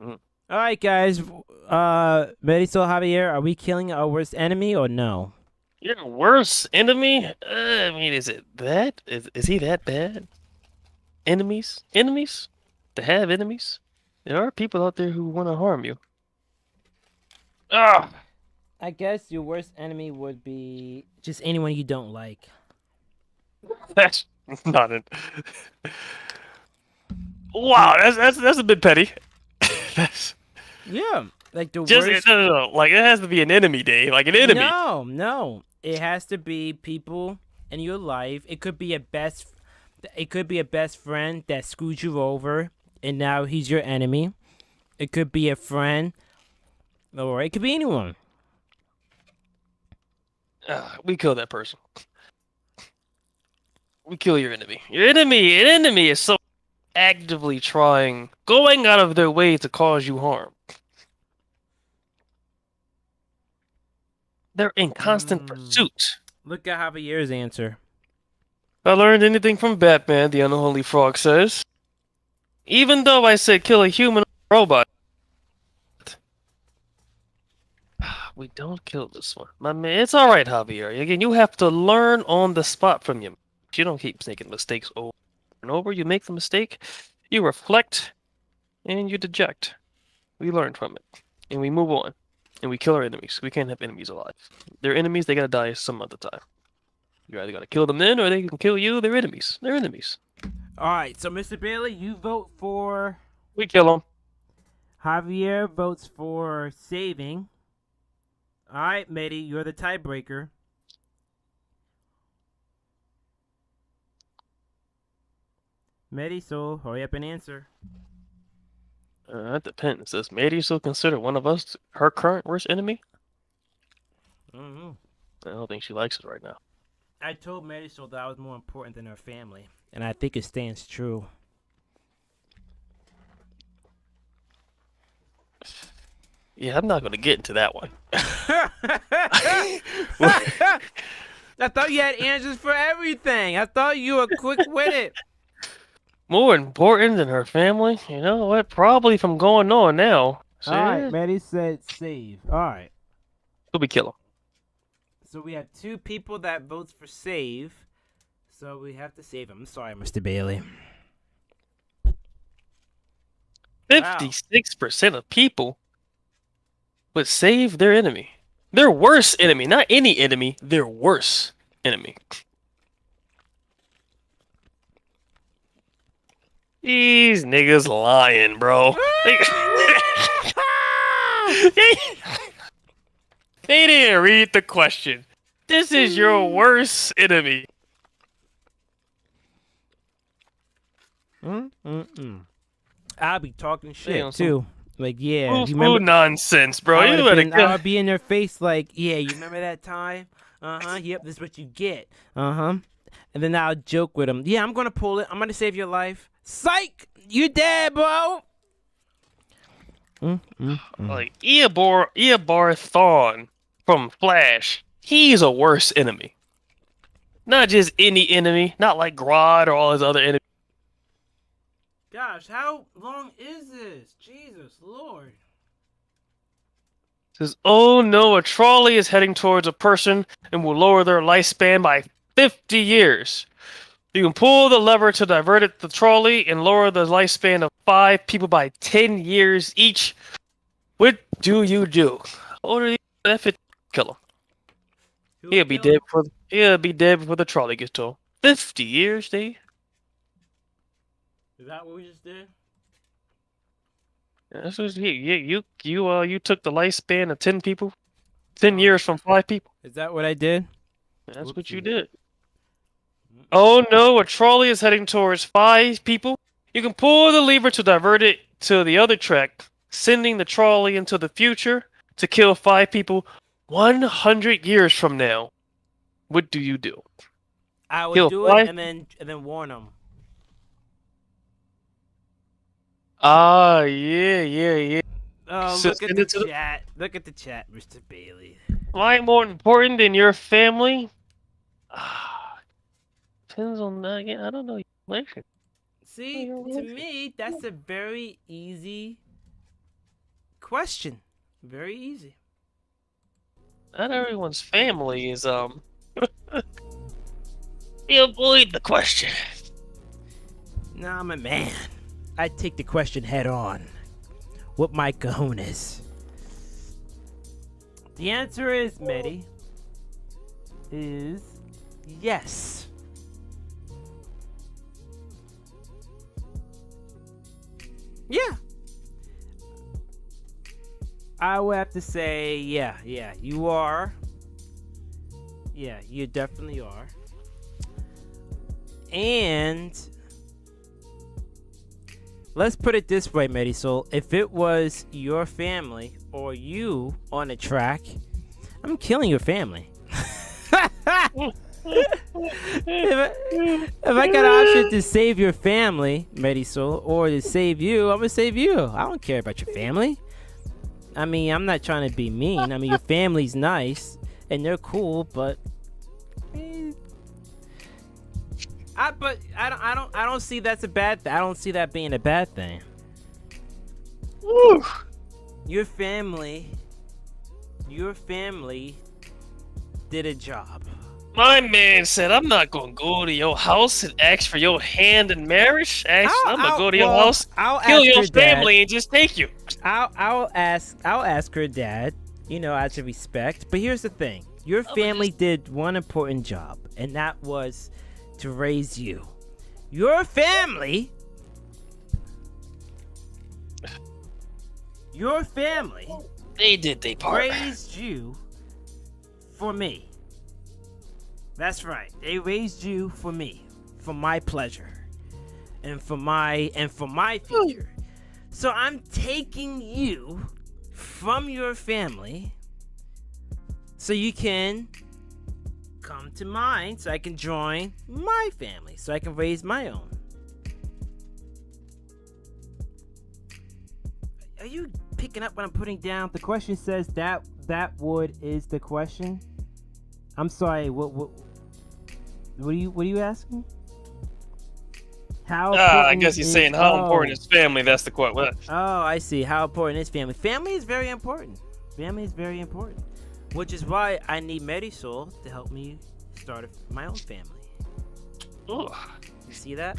Mm. All right, guys. Marisol, Javier, are we killing our worst enemy or no? Your worst enemy? I mean, is it that? Is he that bad? Enemies? Enemies? To have enemies? There are people out there who want to harm you. Ah! I guess your worst enemy would be just anyone you don't like. That's not it. Wow, that's a bit petty. That's Yeah, like the just worst. no. Like it has to be an enemy day, like an enemy. No. It has to be people in your life. It could be a best friend that screwed you over and now he's your enemy. It could be a friend or it could be anyone. We kill that person. We kill your enemy. Your enemy, an enemy is so actively going out of their way to cause you harm. They're in constant pursuit. Look at Javier's answer. I learned anything from Batman, the unholy frog says. Even though I said kill a human robot. We don't kill this one. My man, it's alright, Javier. Again, you have to learn on the spot from you. You don't keep making mistakes over and over. You make the mistake, you reflect, and you deject. We learn from it. And we move on. And we kill our enemies. We can't have enemies alive. They're enemies, they gotta die some other time. You either gotta kill them then, or they can kill you. They're enemies. They're enemies. Alright, so Mr. Bailey, you vote for... We kill them. Javier votes for saving. Alright, Matey, you're the tiebreaker. Matey, so hurry up and answer. That depends. Does Mary still consider one of us her current worst enemy? Mm-hmm. I don't think she likes it right now. I told Marisol that I was more important than her family, and I think it stands true. Yeah, I'm not going to get into that one. I thought you had answers for everything. I thought you were quick-witted. More important than her family? You know what? Probably from going on now. So, Alright, Maddie said save. Alright. Who we kill him? So we have two people that votes for save. So we have to save him. I'm sorry, Mr. Bailey. 56% of people would save their enemy. Their worst enemy. Not any enemy. Their worst enemy. These niggas lying, bro. They didn't read the question. This is your worst enemy. I'll be talking shit too. Like, yeah, you remember nonsense, bro. I'll be in their face like, yeah, you remember that time? Yep, this is what you get. And then I'll joke with them. Yeah, I'm gonna pull it. I'm gonna save your life. Psych! You dead, bro. Like Eobard Thawne from Flash. He's a worse enemy. Not just any enemy. Not like Grodd or all his other enemies. Gosh, how long is this? Jesus Lord. It says, oh no, a trolley is heading towards a person and will lower their lifespan by 50 years. You can pull the lever to divert the trolley and lower the lifespan of 5 people by 10 years each. What do you do? Order the kill him. He'll be dead before the trolley gets to him. 50 years, Dave. Is that what we just did? This was you took the lifespan of 10 people, 10 years from 5 people. Is that what I did? That's what you did. Oh no, a trolley is heading towards 5 people. You can pull the lever to divert it to the other track, sending the trolley into the future to kill 5 people 100 years from now. What do you do? I would Kill do 5? it and then warn them. Ah, yeah. Oh, So look at send the it to the- chat. Look at the chat, Mr. Bailey. Why more important than your family? Ah, depends on that. Again, I don't know your relation. See, to me, that's a very easy question. Very easy. Not everyone's family is You avoid the question. Nah, I'm a man. I take the question head on. What my cojones? The answer is, Medi, is yes. Yeah. I would have to say, yeah, you are. Yeah, you definitely are. And let's put it this way, Medisol. If it was your family or you on a track, I'm killing your family. if I got an option to save your family, Medisol, or to save you, I'm gonna save you. I don't care about your family. I mean, I'm not trying to be mean. I mean, your family's nice and they're cool, but I don't see that's a bad thing. I don't see that being a bad thing. Woo. Your family did a job. My man said, I'm not gonna go to your house and ask for your hand in marriage. I'm gonna go to your house, kill your family, and just take you. I'll ask her dad, out of respect. But here's the thing. Your family did one important job, and that was to raise you. Your family They did their part. raised you for me. That's right. They raised you for me, for my pleasure, and for my future. So I'm taking you from your family so you can come to mine, so I can join my family, so I can raise my own. Are you picking up what I'm putting down? The question says that would is the question. I'm sorry. What are you asking? How? I guess he's saying how important is family. That's the question. Oh, I see. How important is family? Family is very important. Family is very important. Which is why I need Medisol to help me start my own family. Ugh. You see that?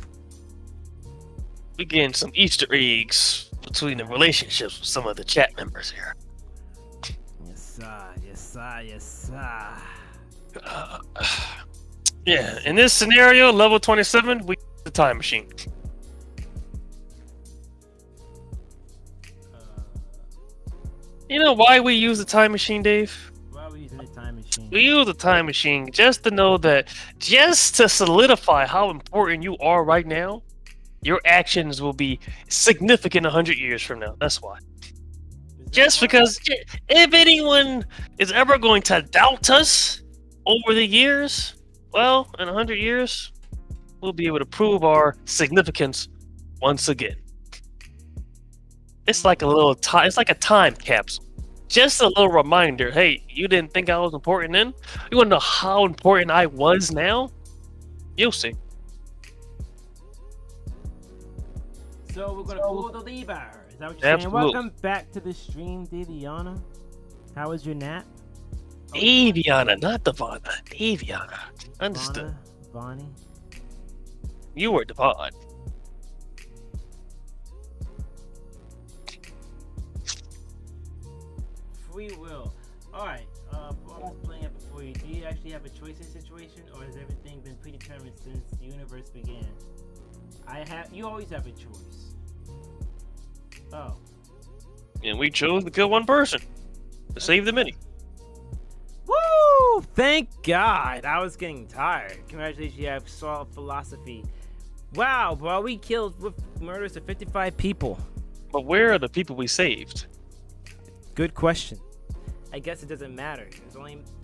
We're getting some Easter eggs between the relationships with some of the chat members here. Yes, sir. Yeah, in this scenario, level 27, we use the time machine. You know why we use the time machine, Dave? Why are we using the time machine? We use the time machine just to know that, just to solidify how important you are right now, your actions will be significant 100 years from now. That's why. Just because if anyone is ever going to doubt us over the years, well, in 100 years, we'll be able to prove our significance once again. It's like a little time. It's like a time capsule. Just a little reminder. Hey, you didn't think I was important then? You want to know how important I was now? You'll see. So we're gonna pull the lever. Is that what you're Absolutely. saying? Welcome back to the stream, Daviana. How was your nap? Daviana, not Devonna. Daviana. Understood. Bonnie. You were Devon. Free will. Alright, I'm just playing it before you. Do you actually have a choice in situation, or has everything been predetermined since the universe began? You always have a choice. Oh. And we chose to kill one person to save the many. Woo! Thank God. I was getting tired. Congratulations, you have solid philosophy. Wow, bro, we killed with murders of 55 people. But where are the people we saved? Good question. I guess it doesn't matter. There's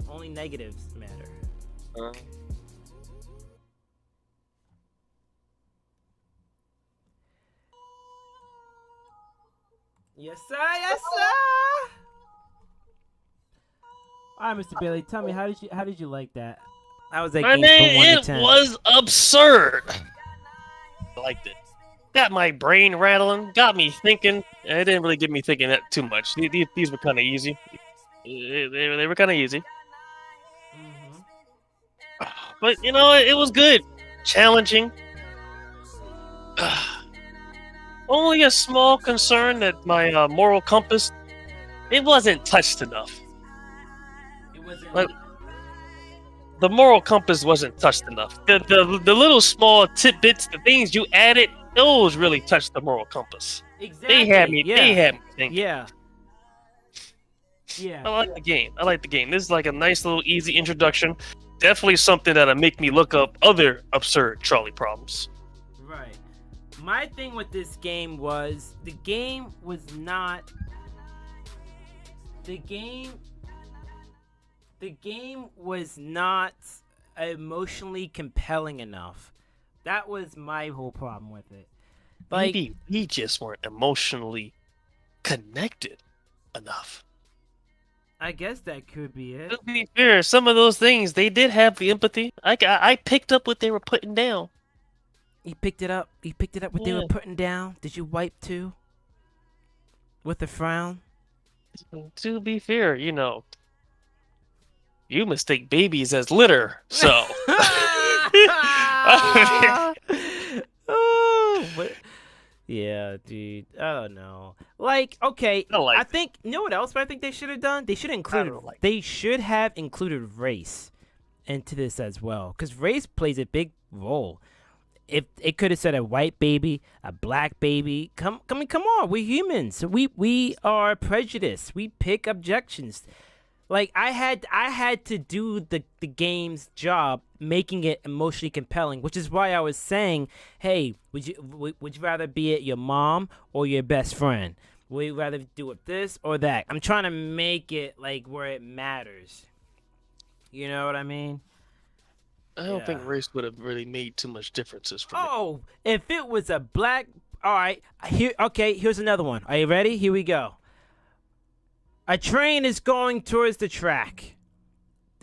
only negatives matter. Yes, sir. Yes, sir. All right, Mr. Bailey, tell me how did you like that? How was that game from 1 to 10? It was absurd. I liked it. Got my brain rattling. Got me thinking. It didn't really get me thinking that too much. These were kind of easy. They were kind of easy. But you know, it was good. Challenging. Only a small concern that my moral compass, it wasn't touched enough. It wasn't like the moral compass wasn't touched enough. The little small tidbits, the things you added, those really touched the moral compass. exactly. They had me. Yeah. They had me thinking. Yeah. Yeah. I like the game. I like the game. This is like a nice little easy introduction. Definitely something that'll make me look up other absurd trolley problems. Right. My thing with this game was the game was not emotionally compelling enough. That was my whole problem with it. Like, maybe we just weren't emotionally connected enough. I guess that could be it. To be fair, some of those things, they did have the empathy. I picked up what they were putting down. You picked it up? You picked it up what they were putting down? Did you wipe too? With a frown? To be fair, you know, you mistake babies as litter, so. Yeah, dude. I don't know. Like, okay, I think you know what else? But I think they should have done. They should have included race into this as well, because race plays a big role. If it could have said a white baby, a black baby, come on, we're humans. We are prejudiced. We pick objections. Like I had to do the game's job, making it emotionally compelling, which is why I was saying, hey, would you rather be it your mom or your best friend? Would you rather do it this or that? I'm trying to make it like where it matters. You know what I mean? I don't think race would have really made too much differences for me. Oh, if it was a black, all right. Here's another one. Are you ready? Here we go. A train is going towards the track.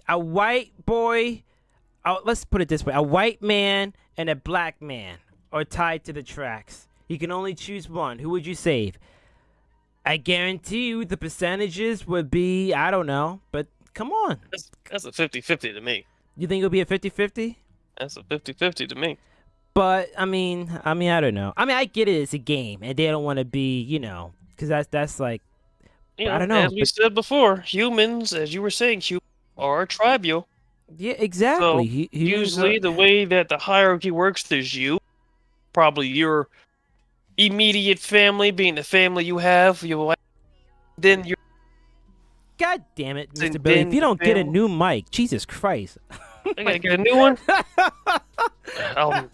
A white boy, let's put it this way. A white man and a black man are tied to the tracks. You can only choose one. Who would you save? I guarantee you the percentages would be, I don't know, but come on. That's a 50-50 to me. You think it'll be a 50-50? That's a 50-50 to me. But, I mean, I don't know. I mean, I get it. It's a game, and they don't want to be, you know, because that's like, you know, I don't know. As we said before, humans, as you were saying, are tribal. Yeah, exactly. So usually the way that the hierarchy works is you, probably your immediate family being the family you have, your wife, then your... God damn it, Mr. Billy. If you don't get a new mic, Jesus Christ. I gotta get a new one?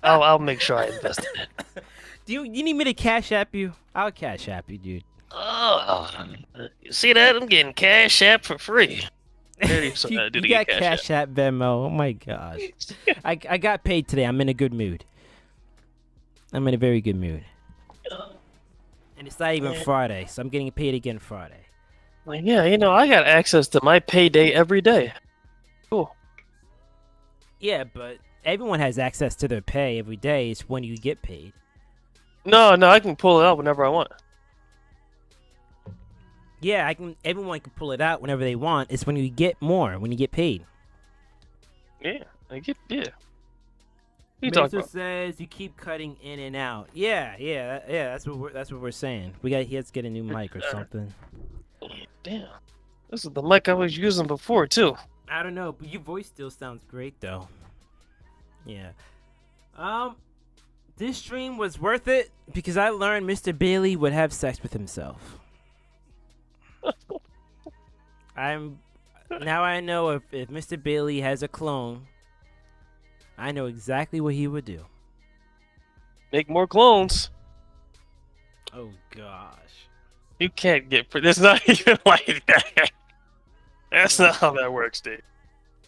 I'll make sure I invest in it. Do you need me to cash app you? I'll cash app you, dude. Oh, you see that? I'm getting cash app for free. You got cash app Venmo. Oh my gosh. I got paid today. I'm in a good mood. I'm in a very good mood. And it's not even Friday, so I'm getting paid again Friday. Well, yeah, you know, I got access to my payday every day. Cool. Yeah, but everyone has access to their pay every day. It's when you get paid. No, I can pull it out whenever I want. Yeah, everyone can pull it out whenever they want. It's when you get more, when you get paid. Yeah. Mr. says you keep cutting in and out. Yeah. That's what we're saying. He has to get a new mic or something. Damn, this is the mic I was using before too. I don't know, but your voice still sounds great though. Yeah. This stream was worth it because I learned Mr. Bailey would have sex with himself. Now I know if Mr. Bailey has a clone, I know exactly what he would do. Make more clones. Oh gosh. You can't get. It's not even like that. That's not how that works, dude.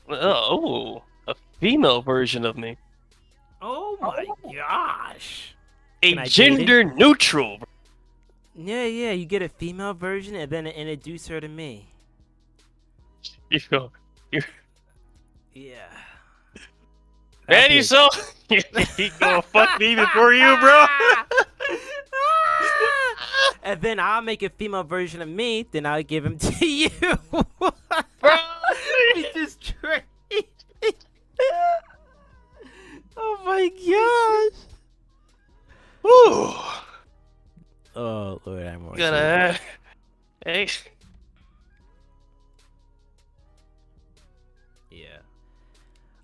Oh, a female version of me. Oh my gosh. A Can I date gender neutral. Yeah, you get a female version and then introduce her to me. You go. Yeah. Daddy, so he gonna fuck me before you, bro. And then I'll make a female version of me, then I'll give him to you. Bro. We just trade. Oh my gosh. Woo. Oh Lord, I'm more. Gotta. Hey. Yeah.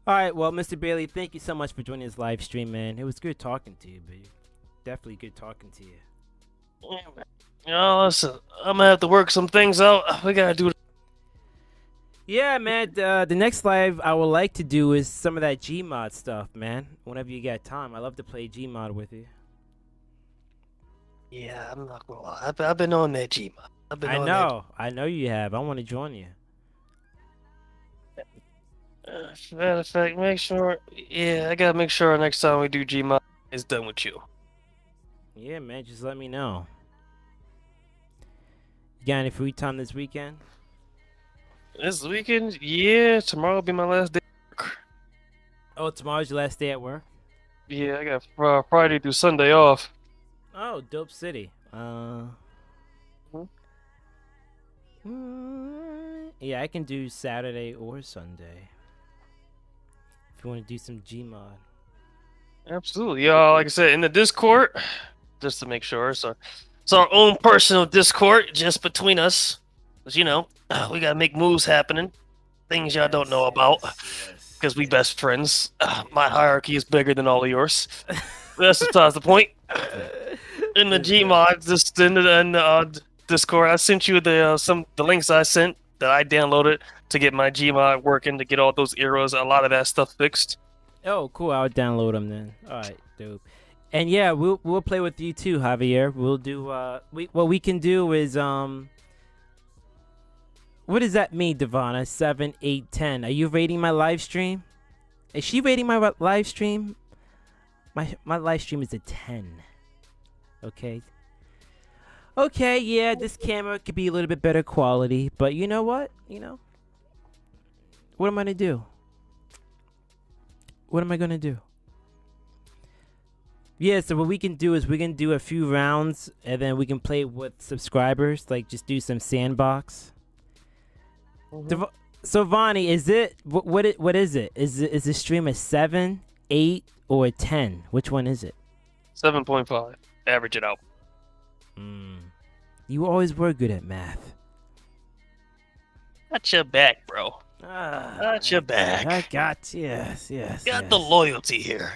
All right, well, Mr. Bailey, thank you so much for joining this live stream, man. It was good talking to you, but definitely good talking to you. Yeah, man. You know, listen, I'm gonna have to work some things out. We gotta do. Yeah, man. The next live I would like to do is some of that Gmod stuff, man. Whenever you got time, I love to play Gmod with you. Yeah, I'm not gonna lie. I've been on that Gmod. I know you have. I want to join you. Matter of fact, make sure. Yeah, I gotta make sure next time we do Gmod, it's done with you. Yeah, man. Just let me know. You got any free time this weekend? This weekend, yeah. Tomorrow will be my last day. Oh, tomorrow's your last day at work? Yeah, I got Friday through Sunday off. Oh, dope city. Yeah, I can do Saturday or Sunday. If you want to do some Gmod. Absolutely, y'all. Like I said, in the Discord, just to make sure. So it's our own personal Discord, just between us. Cause you know, we gotta make moves happening, things y'all don't know about, because we best friends. My hierarchy is bigger than all of yours. That's besides the point. In the Gmod, just in the Discord, I sent you the links I sent that I downloaded to get my Gmod working, to get all those errors, a lot of that stuff fixed. Oh, cool. I'll download them then. All right, dope. And yeah, we'll play with you too, Javier. We'll do what we can do is what does that mean, Devonna? 7, 8, 10. Are you rating my live stream? Is she rating my live stream? My live stream is a 10. Okay. Okay, yeah, this camera could be a little bit better quality, but you know what? What am I gonna do? What am I gonna do? Yeah, so what we can do is we can do a few rounds, and then we can play with subscribers, like just do some sandbox. So Vonnie, is it what is it? Is the stream a 7, 8, or a 10? Which one is it? 7.5. Average it out. You always were good at math. Got your back, bro. Got your back. I got yes. Got the loyalty here.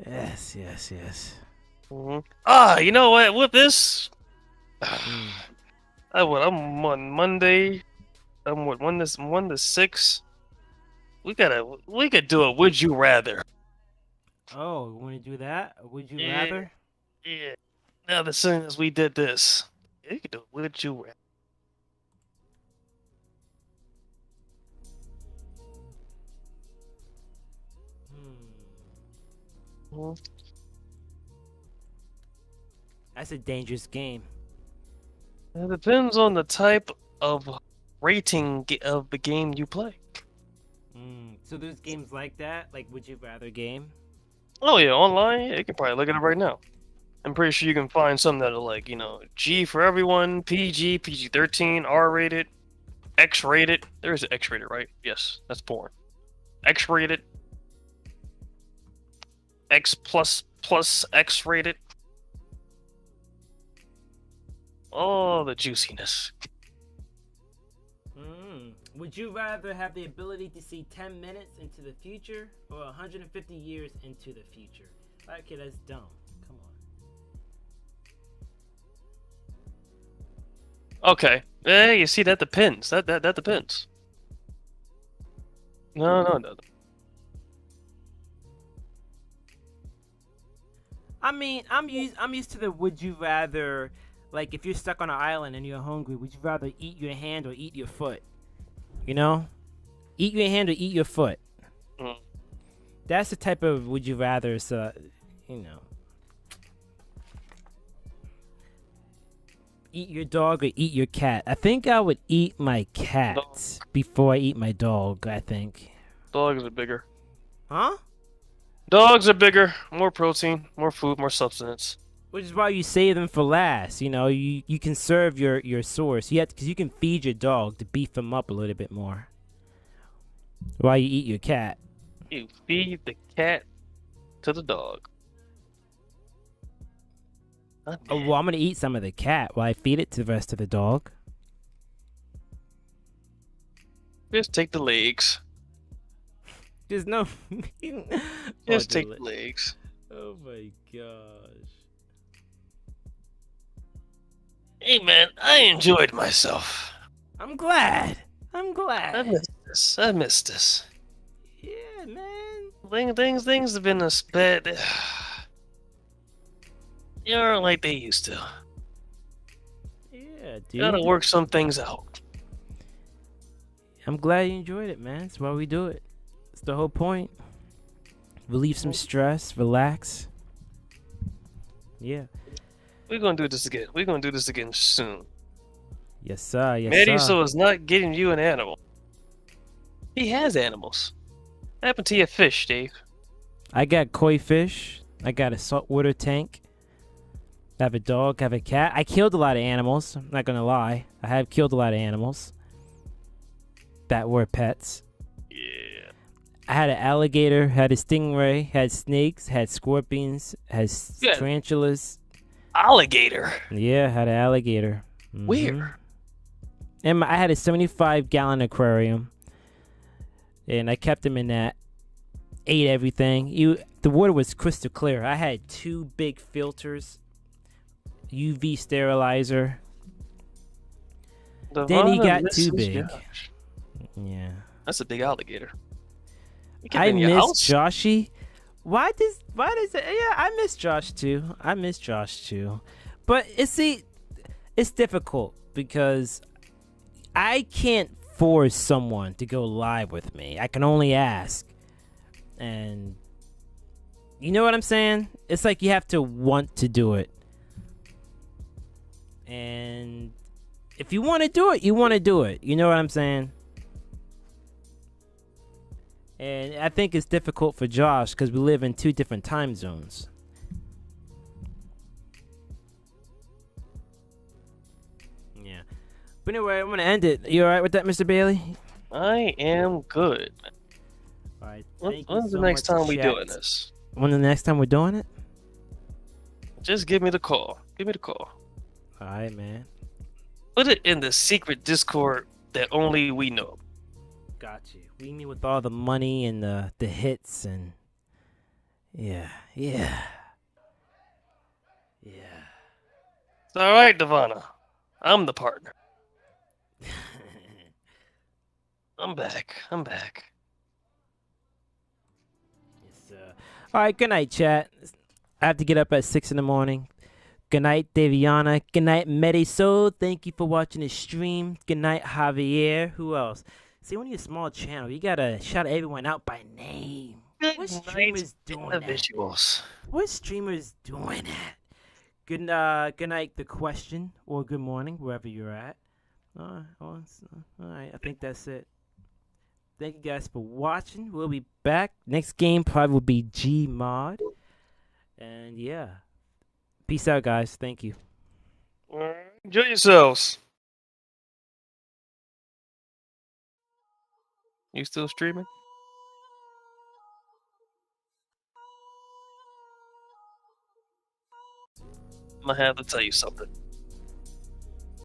Yes. You know what? With this, I'm on Monday. I'm what 1 to 6. We could do a would you rather. Oh, you want to do that? Would you rather? Yeah. Now as soon as we did this, you could do a would you rather. That's a dangerous game. It depends on the type of rating of the game you play. So there's games like that, like Would You Rather game? Oh yeah, online. Yeah, you can probably look at it right now. I'm pretty sure you can find some that are like, G for everyone, PG, PG-13, R-rated, X-rated. There is an X-rated, right? Yes, that's porn. X-rated, X plus X-rated. Oh, the juiciness. Would you rather have the ability to see 10 minutes into the future or 150 years into the future? Okay, that's dumb. Okay. You see, that depends. That depends. No, no, no. I mean, I'm used to the would you rather, like if you're stuck on an island and you're hungry, would you rather eat your hand or eat your foot? You know, eat your hand or eat your foot. Mm. That's the type of would you rather. So, you know, eat your dog or eat your cat. I think I would eat my cat Dog. before I eat my dog. I think. Dogs are bigger. Huh? Dogs are bigger. More protein, more food, more substance. Which is why you save them for last. You know, you conserve your source. You have because you can feed your dog to beef them up a little bit more. While you eat your cat. You feed the cat to the dog. Oh, well, I'm gonna eat some of the cat while I feed it to the rest of the dog. Just take the legs. There's no. Just take the legs. Oh my gosh. Hey man, I enjoyed myself. I'm glad. I missed this. I missed this. Yeah, man. Things have been a bit. You aren't like they used to. Yeah, dude. You gotta work some things out. I'm glad you enjoyed it, man. That's why we do it. It's the whole point. Relieve some stress, relax. Yeah. We're gonna do this again. We're gonna do this again soon. Yes, sir. Yes, Matty, sir. so is not getting you an animal. He has animals. What happened to your fish, Dave? I got koi fish. I got a saltwater tank. I have a dog. I have a cat. I killed a lot of animals. I'm not gonna lie. I have killed a lot of animals that were pets. Yeah. I had an alligator, had a stingray, had snakes, had scorpions, had Yeah. tarantulas. Alligator. Yeah, had an alligator. Mhm. Where? And I had a 75-gallon aquarium, and I kept him in that. Ate everything. The water was crystal clear. I had 2 big filters, UV sterilizer. Then he got too big. Yeah. That's a big alligator. You kept I it in your miss house? Joshy. Why does it? Yeah, I miss Josh too. But it's difficult because I can't force someone to go live with me. I can only ask. And you know what I'm saying? It's like you have to want to do it. And if you want to do it, you want to do it. You know what I'm saying? And I think it's difficult for Josh because we live in 2 different time zones. Yeah. But anyway, I'm going to end it. You alright with that, Mr. Bailey? I am good. Alright. When's the next time we doing this? When the next time we're doing it? Just give me the call. Give me the call. Alright, man. Put it in the secret Discord that only we know. Got you. We mean with all the money and the hits and yeah. It's all right, Devana. I'm the partner. I'm back. Yes, sir. All right, good night, chat. I have to get up at 6 in the morning. Good night, Daviana. Good night, Mediso. Thank you for watching the stream. Good night, Javier. Who else? See, when you're a small channel, you gotta shout everyone out by name. What streamers doing that? Visuals. What streamers doing that? Good night, The Question, or good morning, wherever you're at. All right, I think that's it. Thank you guys for watching. We'll be back. Next game probably will be Gmod. And yeah. Peace out, guys. Thank you. Enjoy yourselves. You still streaming? I'm gonna have to tell you something.